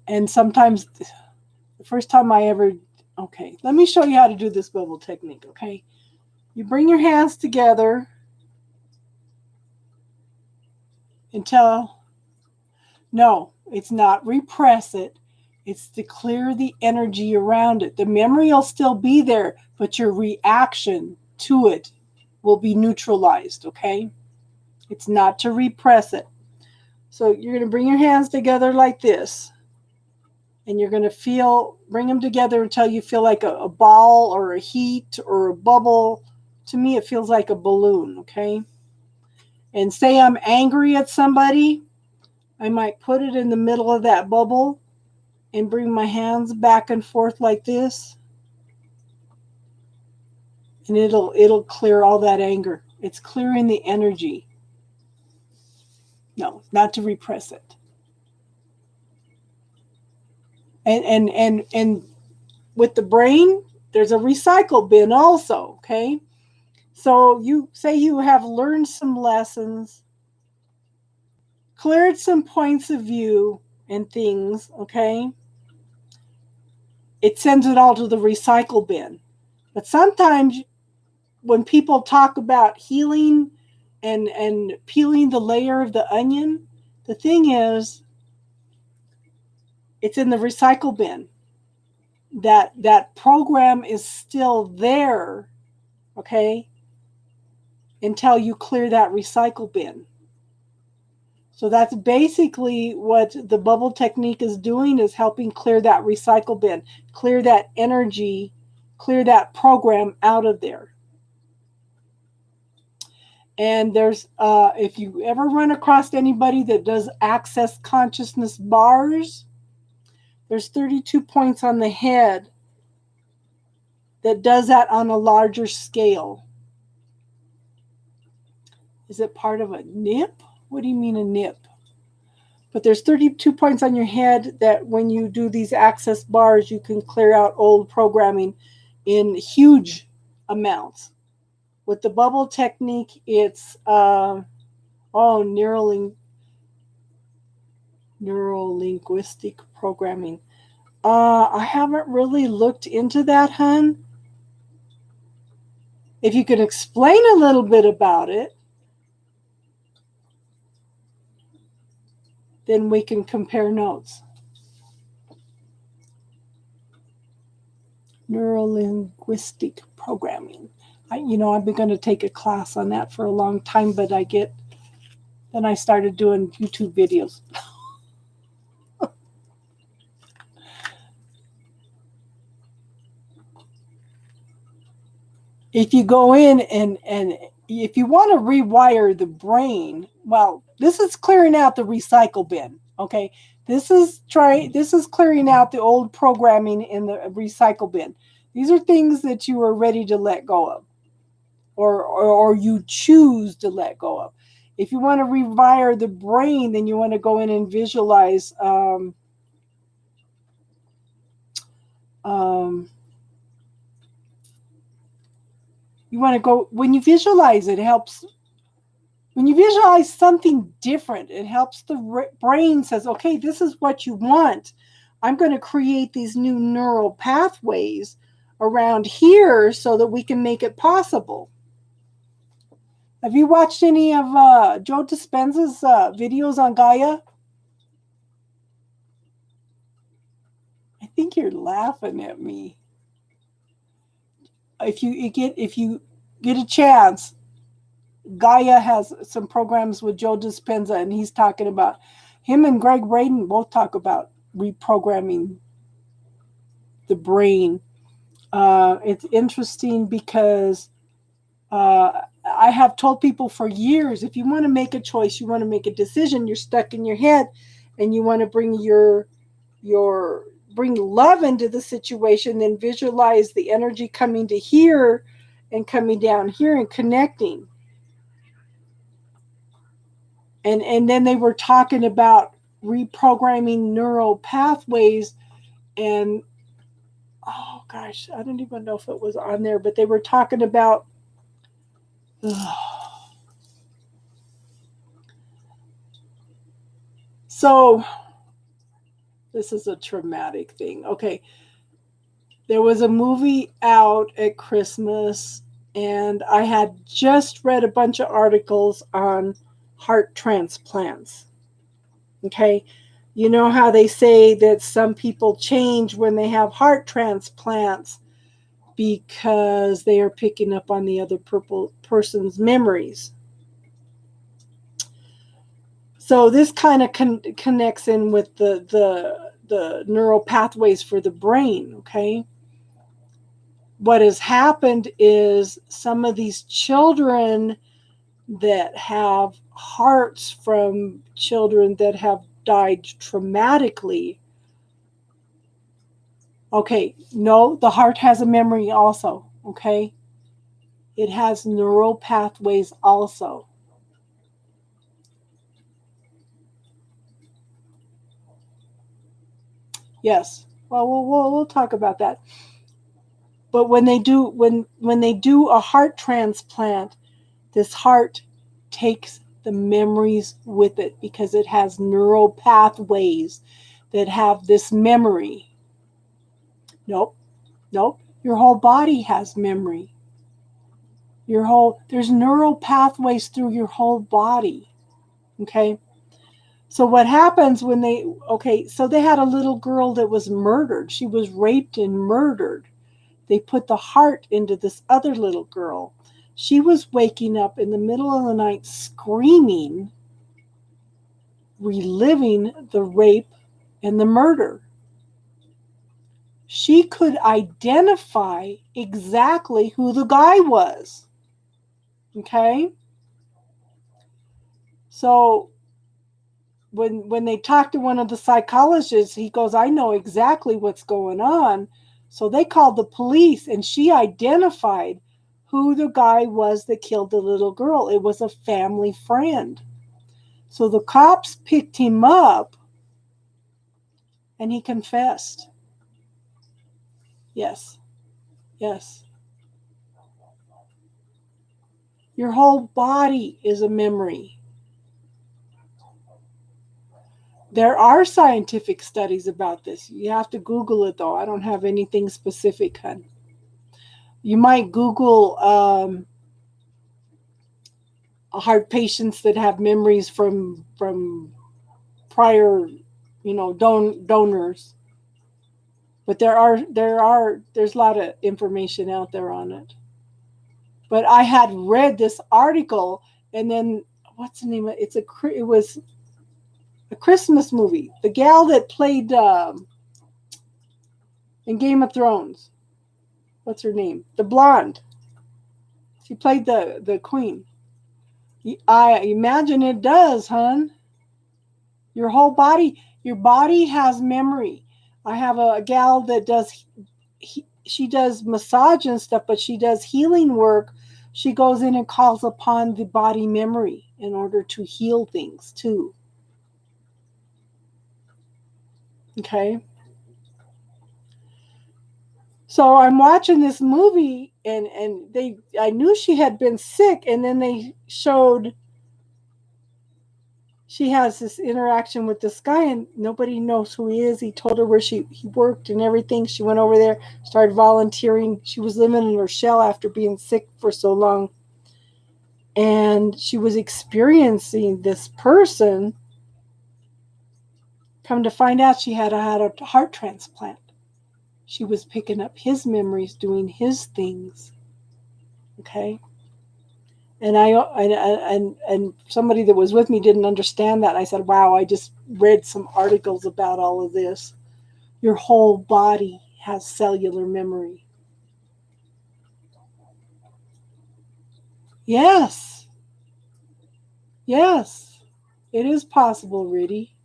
And sometimes, the first time okay, let me show you how to do this bubble technique, okay? You bring your hands together until, no, it's not repress it. It's to clear the energy around it. The memory will still be there, but your reaction to it will be neutralized, okay? It's not to repress it. So you're going to bring your hands together like this. And you're going to bring them together until you feel like a ball or a heat or a bubble. To me, it feels like a balloon, okay? And say I'm angry at somebody, I might put it in the middle of that bubble and bring my hands back and forth like this. And it'll clear all that anger. It's clearing the energy. No, not to repress it. And with the brain, there's a recycle bin also, okay? So you say you have learned some lessons, cleared some points of view and things, okay? It sends it all to the recycle bin. But sometimes when people talk about healing and peeling the layer of the onion, the thing is, it's in the recycle bin. That program is still there, okay, until you clear that recycle bin. So that's basically what the bubble technique is doing, is helping clear that recycle bin, clear that energy, clear that program out of there. And there's, if you ever run across anybody that does access consciousness bars, there's 32 points on the head that does that on a larger scale. Is it part of a NIP? What do you mean a NIP? But there's 32 points on your head that when you do these access bars, you can clear out old programming in huge amounts. With the bubble technique, it's neuro-linguistic programming. I haven't really looked into that, hun. If you could explain a little bit about it, then we can compare notes. Neuro-linguistic programming. I've been going to take a class on that for a long time, but then I started doing YouTube videos. if you go in and if you want to rewire the brain, well, this is clearing out the recycle bin. Okay, this is clearing out the old programming in the recycle bin. These are things that you are ready to let go of, or you choose to let go of. If you want to rewire the brain, then you want to go in and visualize you want to go, when you visualize it helps. When you visualize something different, it helps the brain says, okay, this is what you want. I'm going to create these new neural pathways around here so that we can make it possible. Have you watched any of Joe Dispenza's videos on Gaia? I think you're laughing at me. If you get a chance, Gaia has some programs with Joe Dispenza, and he's talking about, him and Greg Braden both talk about reprogramming the brain. It's interesting because I have told people for years, if you want to make a choice, you want to make a decision, you're stuck in your head, and you want to bring bring love into the situation, then visualize the energy coming to here and coming down here and connecting. And then they were talking about reprogramming neural pathways, and oh gosh, I don't even know if it was on there, but they were talking about so this is a traumatic thing. Okay, there was a movie out at Christmas, and I had just read a bunch of articles on heart transplants. Okay, you know how they say that some people change when they have heart transplants because they are picking up on the other person's memories. So this kind of connects in with the neural pathways for the brain, okay? What has happened is some of these children that have hearts from children that have died traumatically. Okay, no, the heart has a memory also, okay? It has neural pathways also. Yes. Well, we'll talk about that. But when they do a heart transplant, this heart takes the memories with it because it has neural pathways that have this memory. Nope. Your whole body has memory. There's neural pathways through your whole body. Okay? So what happens when so they had a little girl that was murdered. She was raped and murdered. They put the heart into this other little girl. She was waking up in the middle of the night screaming, reliving the rape and the murder. She could identify exactly who the guy was. Okay? So when they talked to one of the psychologists, he goes, I know exactly what's going on. So they called the police, and she identified who the guy was that killed the little girl. It was a family friend. So the cops picked him up, and he confessed. Yes. Your whole body is a memory. There are scientific studies about this. You have to Google it, though. I don't have anything specific, hun. You might Google heart patients that have memories from prior, donors. But there's a lot of information out there on it. But I had read this article, and then what's the name of it? It was a Christmas movie. The gal that played in Game of Thrones. What's her name? The blonde. She played the queen. I imagine it does, hon. Your whole body, your body has memory. I have a gal that does, she does massage and stuff, but she does healing work. She goes in and calls upon the body memory in order to heal things too. Okay. So I'm watching this movie and I knew she had been sick, and then they showed she has this interaction with this guy and nobody knows who he is. He told her where he worked and everything. She went over there, started volunteering. She was living in her shell after being sick for so long. And she was experiencing this person. Come to find out, she had a heart transplant. She was picking up his memories, doing his things. Okay. And and somebody that was with me didn't understand that. I said, wow, I just read some articles about all of this. Your whole body has cellular memory. Yes. Yes. It is possible, Riddy.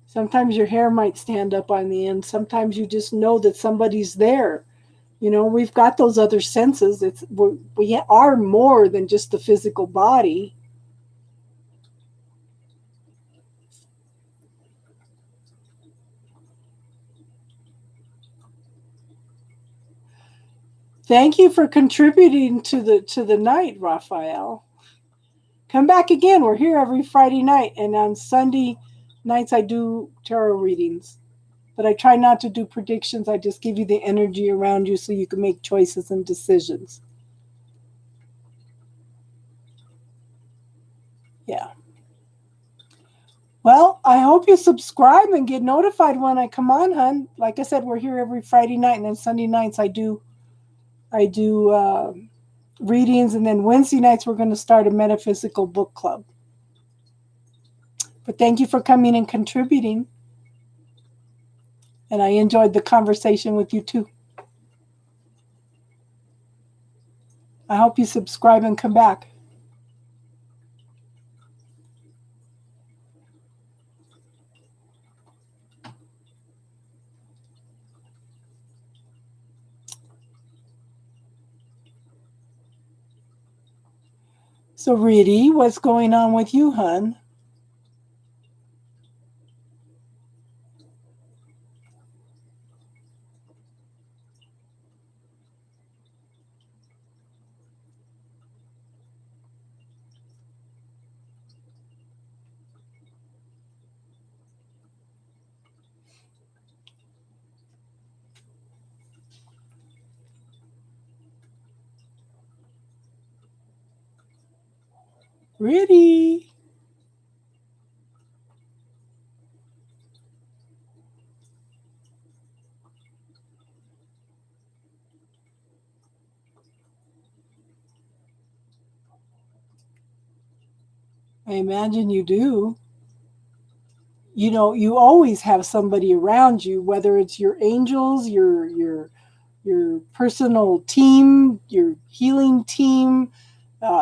Sometimes your hair might stand up on the end. Sometimes you just know that somebody's there. You know, we've got those other senses. We are more than just the physical body. Thank you for contributing to the night, Raphael. Come back again. We're here every Friday night, and on Sunday nights I do tarot readings. But I try not to do predictions. I just give you the energy around you so you can make choices and decisions. Yeah. Well, I hope you subscribe and get notified when I come on, hon. Like I said, we're here every Friday night, and then Sunday nights I do readings, and then Wednesday nights we're going to start a metaphysical book club. But thank you for coming and contributing, and I enjoyed the conversation with you too. I hope you subscribe and come back. So, Riddy, what's going on with you, hon? Riddy. I imagine you do. You know, you always have somebody around you, whether it's your angels, your personal team, your healing team,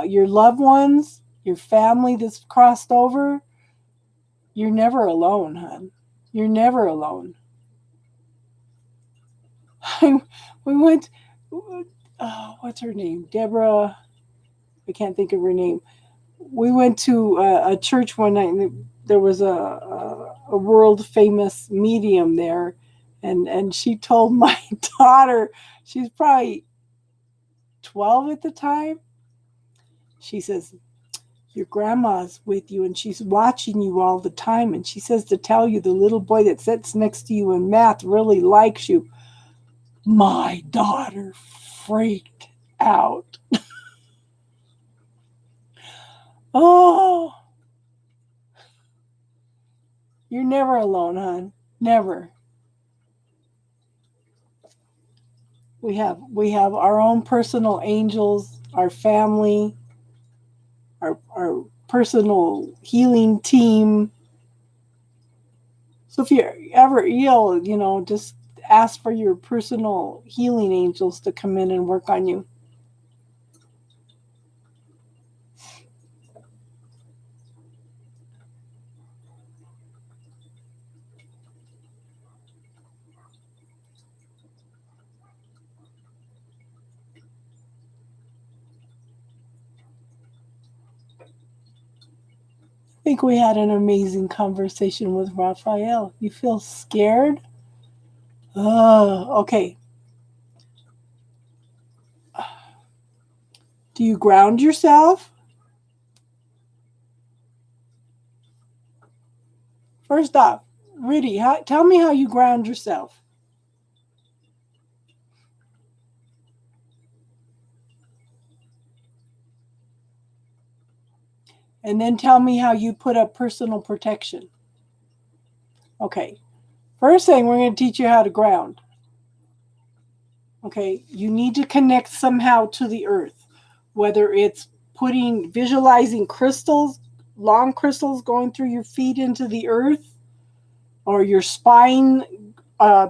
your loved ones, your family that's crossed over. You're never alone, hon. You're never alone. We went. What's her name? Deborah. I can't think of her name. We went to a church one night, and there was a world famous medium there, and she told my daughter, she's probably 12 at the time. She says, your grandma's with you and she's watching you all the time, and she says to tell you the little boy that sits next to you in math really likes you. My daughter freaked out. Oh, you're never alone, hon. Never. We have our own personal angels, our family, our personal healing team. So if you're ever ill, you know, just ask for your personal healing angels to come in and work on you. I think we had an amazing conversation with Raphael. You feel scared? Oh, okay. Do you ground yourself? First off, Riddy, tell me how you ground yourself. And then tell me how you put up personal protection. Okay. First thing, we're going to teach you how to ground. Okay. You need to connect somehow to the earth, whether it's visualizing crystals, long crystals going through your feet into the earth, or your spine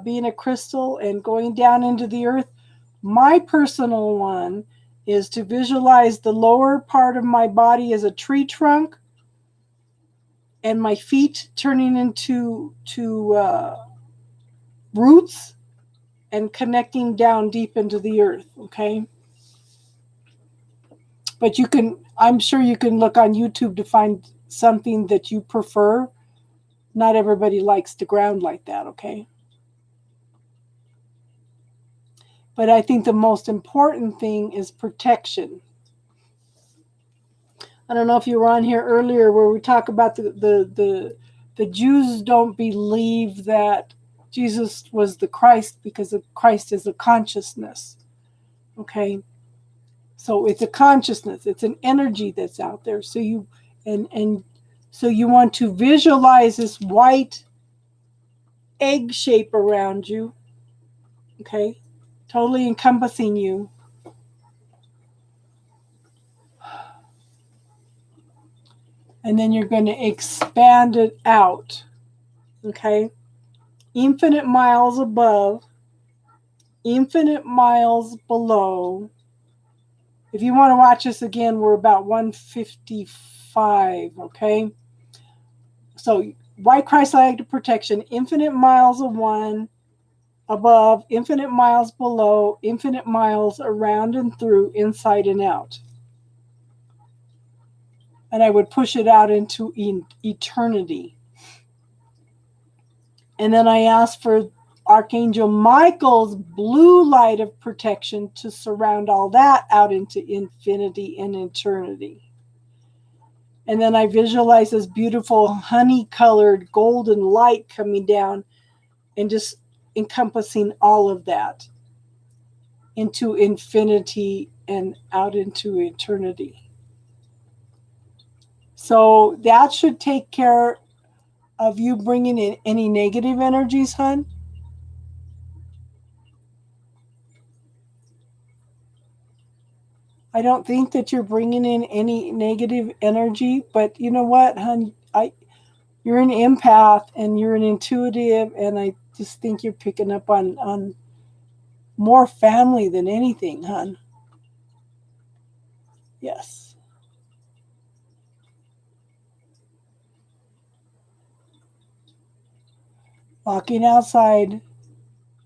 being a crystal and going down into the earth. My personal one is to visualize the lower part of my body as a tree trunk and my feet turning into roots and connecting down deep into the earth, okay? But I'm sure you can look on YouTube to find something that you prefer. Not everybody likes to ground like that, okay? But I think the most important thing is protection. I don't know if you were on here earlier where we talk about the Jews don't believe that Jesus was the Christ because the Christ is a consciousness. Okay? So it's a consciousness, it's an energy that's out there. So you want to visualize this white egg shape around you. Okay? Totally encompassing you. And then you're going to expand it out. Okay? Infinite miles above, infinite miles below. If you want to watch this again, we're about 155, okay? So white Christ-like protection, infinite miles of one above, infinite miles below, infinite miles around and through, inside and out. And I would push it out into eternity. And then I asked for Archangel Michael's blue light of protection to surround all that out into infinity and eternity. And then I visualize this beautiful honey-colored golden light coming down and just encompassing all of that into infinity and out into eternity. So that should take care of you bringing in any negative energies, hon. I don't think that you're bringing in any negative energy, but you know what, hon? You're an empath and you're an intuitive, and I just think you're picking up on more family than anything, hon. Yes. Walking outside,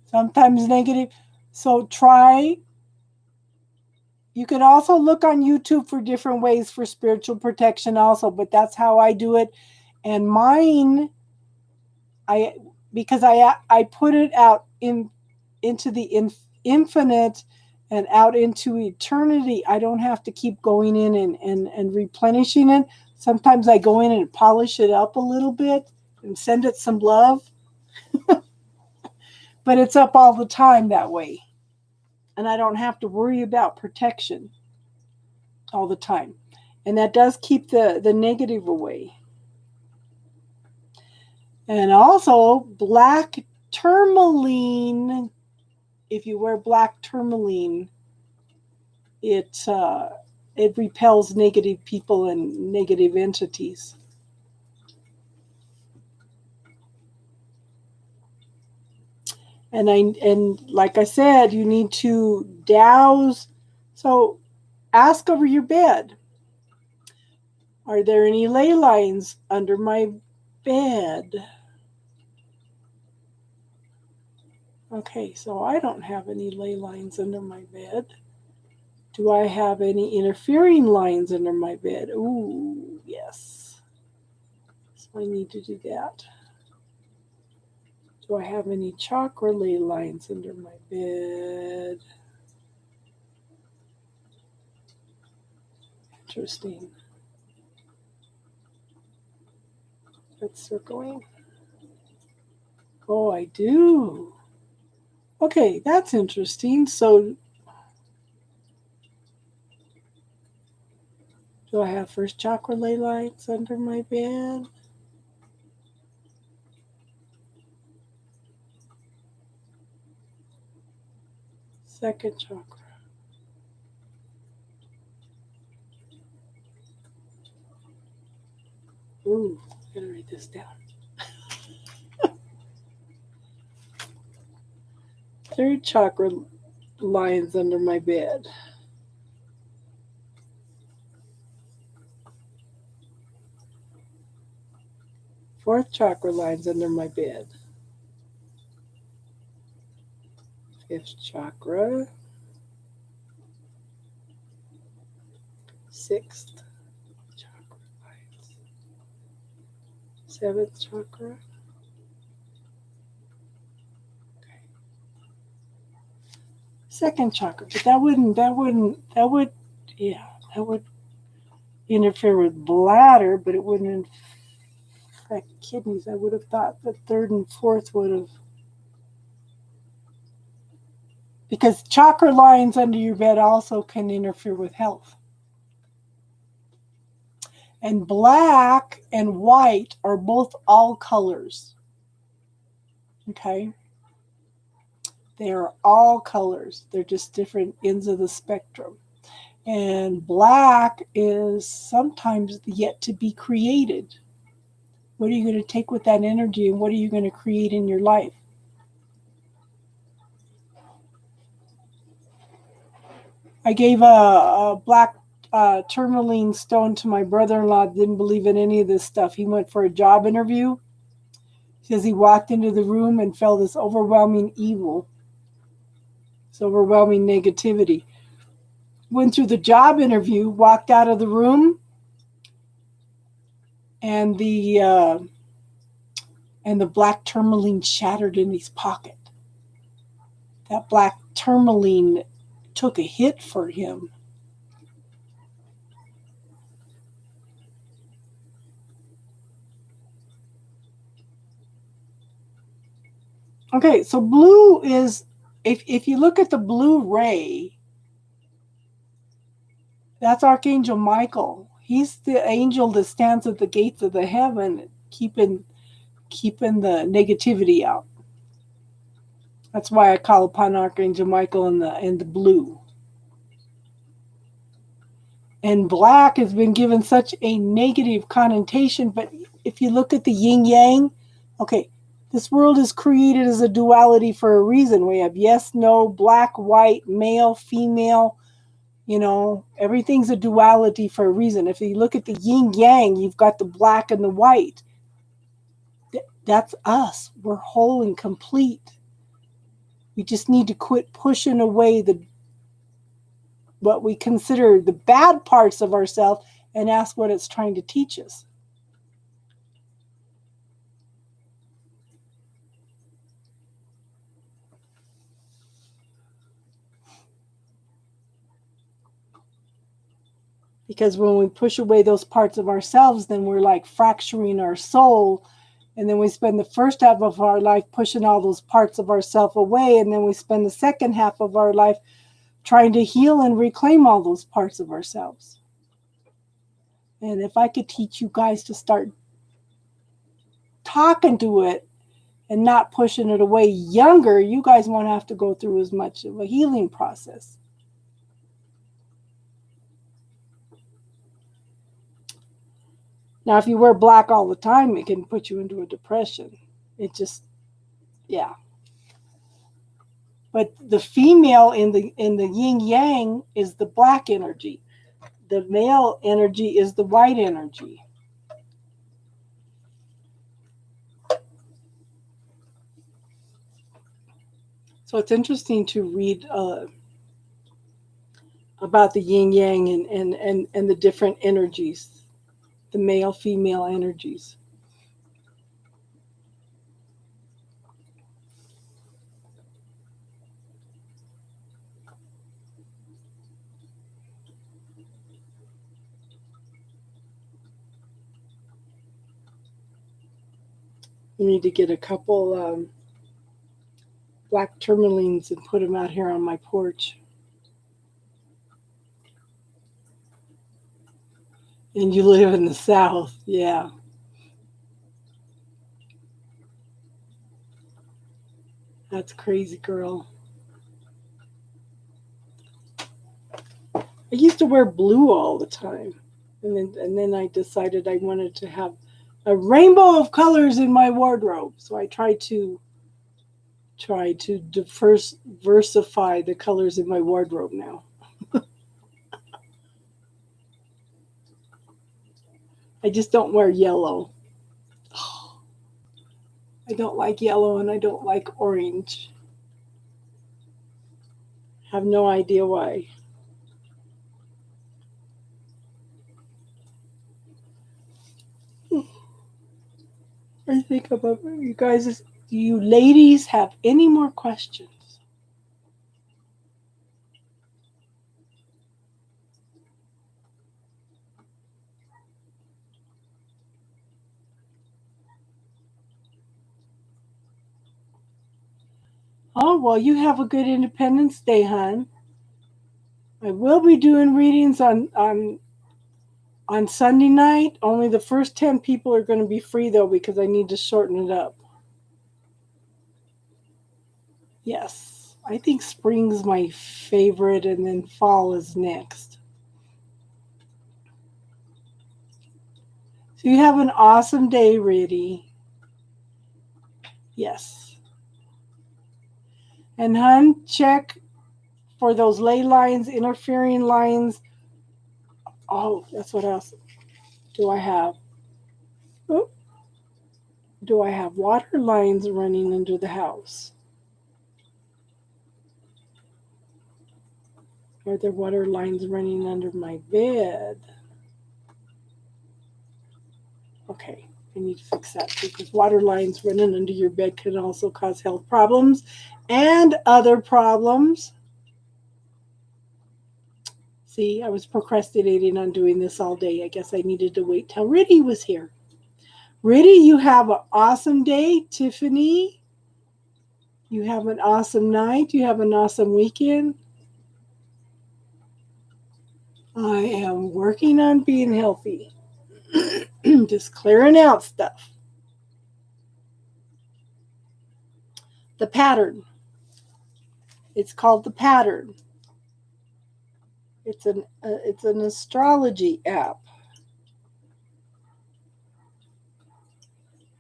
sometimes negative. So you can also look on YouTube for different ways for spiritual protection also, but that's how I do it. And mine, because I put it out into the infinite and out into eternity. I don't have to keep going in and replenishing it. Sometimes I go in and polish it up a little bit and send it some love. But it's up all the time that way. And I don't have to worry about protection all the time. And that does keep the negative away. And also, black tourmaline. If you wear black tourmaline, it repels negative people and negative entities. And like I said, you need to douse. So ask over your bed. Are there any ley lines under my bed? Okay, so I don't have any ley lines under my bed. Do I have any interfering lines under my bed? Ooh, yes. So I need to do that. Do I have any chakra ley lines under my bed? Interesting. That's circling. Oh, I do. Okay, that's interesting. So, do I have first chakra ley lines under my bed? Second chakra. Ooh, I'm gonna write this down. Third chakra lines under my bed. Fourth chakra lines under my bed. Fifth chakra. Sixth chakra lines. Seventh chakra. Okay. Second chakra, but that would interfere with bladder, but it wouldn't affect kidneys. I would have thought the third and fourth would have, because chakra lines under your bed also can interfere with health. And black and white are both all colors. Okay? They are all colors. They're just different ends of the spectrum. And black is sometimes yet to be created. What are you going to take with that energy, and what are you going to create in your life? I gave a black tourmaline stone to my brother-in-law. Didn't believe in any of this stuff. He went for a job interview. He says he walked into the room and felt this overwhelming evil, this overwhelming negativity. Went through the job interview, walked out of the room, and the black tourmaline shattered in his pocket. That black tourmaline took a hit for him. Okay, so blue is, if you look at the blue ray, that's Archangel Michael. He's the angel that stands at the gates of the heaven, keeping the negativity out. That's why I call upon Archangel Michael in the blue. And black has been given such a negative connotation, but if you look at the yin yang, okay, this world is created as a duality for a reason. We have yes, no, black, white, male, female. Everything's a duality for a reason. If you look at the yin yang, you've got the black and the white. That's us. We're whole and complete. We just need to quit pushing away what we consider the bad parts of ourselves and ask what it's trying to teach us. Because when we push away those parts of ourselves, then we're like fracturing our soul. And then we spend the first half of our life pushing all those parts of ourselves away. And then we spend the second half of our life trying to heal and reclaim all those parts of ourselves. And if I could teach you guys to start talking to it and not pushing it away younger, you guys won't have to go through as much of a healing process. Now, if you wear black all the time, it can put you into a depression. It just, yeah. But the female in the yin yang is the black energy. The male energy is the white energy. So it's interesting to read about the yin yang and the different energies, the male female energies. We need to get a couple black tourmalines and put them out here on my porch. And you live in the South, yeah. That's crazy, girl. I used to wear blue all the time. And then I decided I wanted to have a rainbow of colors in my wardrobe. So I tried to diversify the colors in my wardrobe now. I just don't wear yellow. I don't like yellow and I don't like orange. Have no idea why. I think about you guys. Do you ladies have any more questions? Oh, well, you have a good Independence Day, hon. I will be doing readings on Sunday night. Only the first 10 people are going to be free, though, because I need to shorten it up. Yes, I think spring's my favorite, and then fall is next. So you have an awesome day, Riddy. Yes. And, hon, check for those ley lines, interfering lines. Oh, that's what else do I have? Oh, do I have water lines running under the house? Are there water lines running under my bed? Okay, I need to fix that too, because water lines running under your bed can also cause health problems and other problems. See, I was procrastinating on doing this all day. I guess I needed to wait till Riddy was here. Riddy, you have an awesome day. Tiffany, you have an awesome night. You have an awesome weekend. I am working on being healthy. Just clearing out stuff. The pattern. It's called the pattern. It's an astrology app.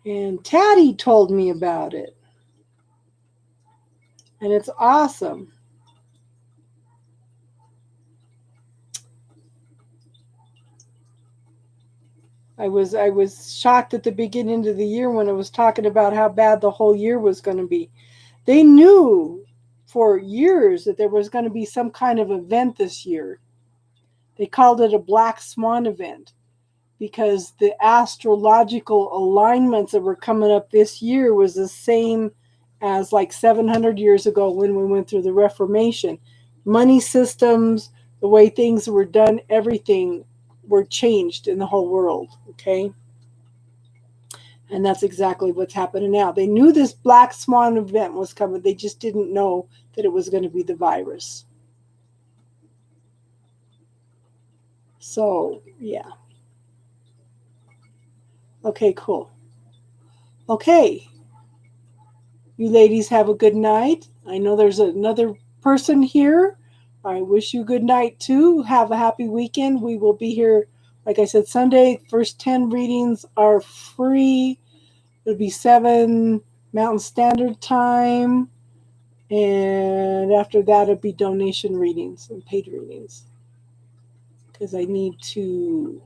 And Taddy told me about it. And it's awesome. I was shocked at the beginning of the year when it was talking about how bad the whole year was going to be. They knew for years that there was going to be some kind of event this year. They called it a black swan event because the astrological alignments that were coming up this year was the same as like 700 years ago when we went through the Reformation. Money systems, the way things were done, everything were changed in the whole world, okay? And that's exactly what's happening now. They knew this black swan event was coming. They just didn't know that it was going to be the virus. So, yeah. Okay, cool. Okay. You ladies have a good night. I know there's another person here. I wish you good night too. Have a happy weekend. We will be here, like I said, Sunday. First 10 readings are free. It'll be 7 Mountain Standard Time. And after that, it'll be donation readings and paid readings. Because I need to,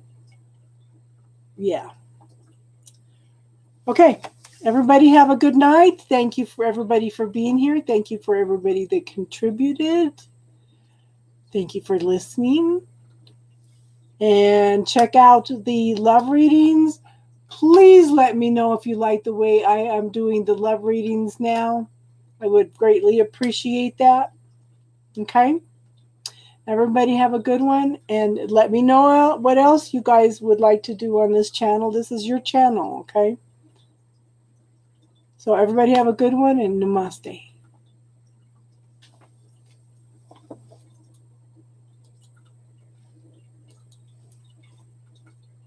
yeah. Okay. Everybody have a good night. Thank you for everybody for being here. Thank you for everybody that contributed. Thank you for listening. And check out the love readings. Please let me know if you like the way I am doing the love readings now. I would greatly appreciate that. Okay? Everybody have a good one. And let me know what else you guys would like to do on this channel. This is your channel, okay? So everybody have a good one and namaste.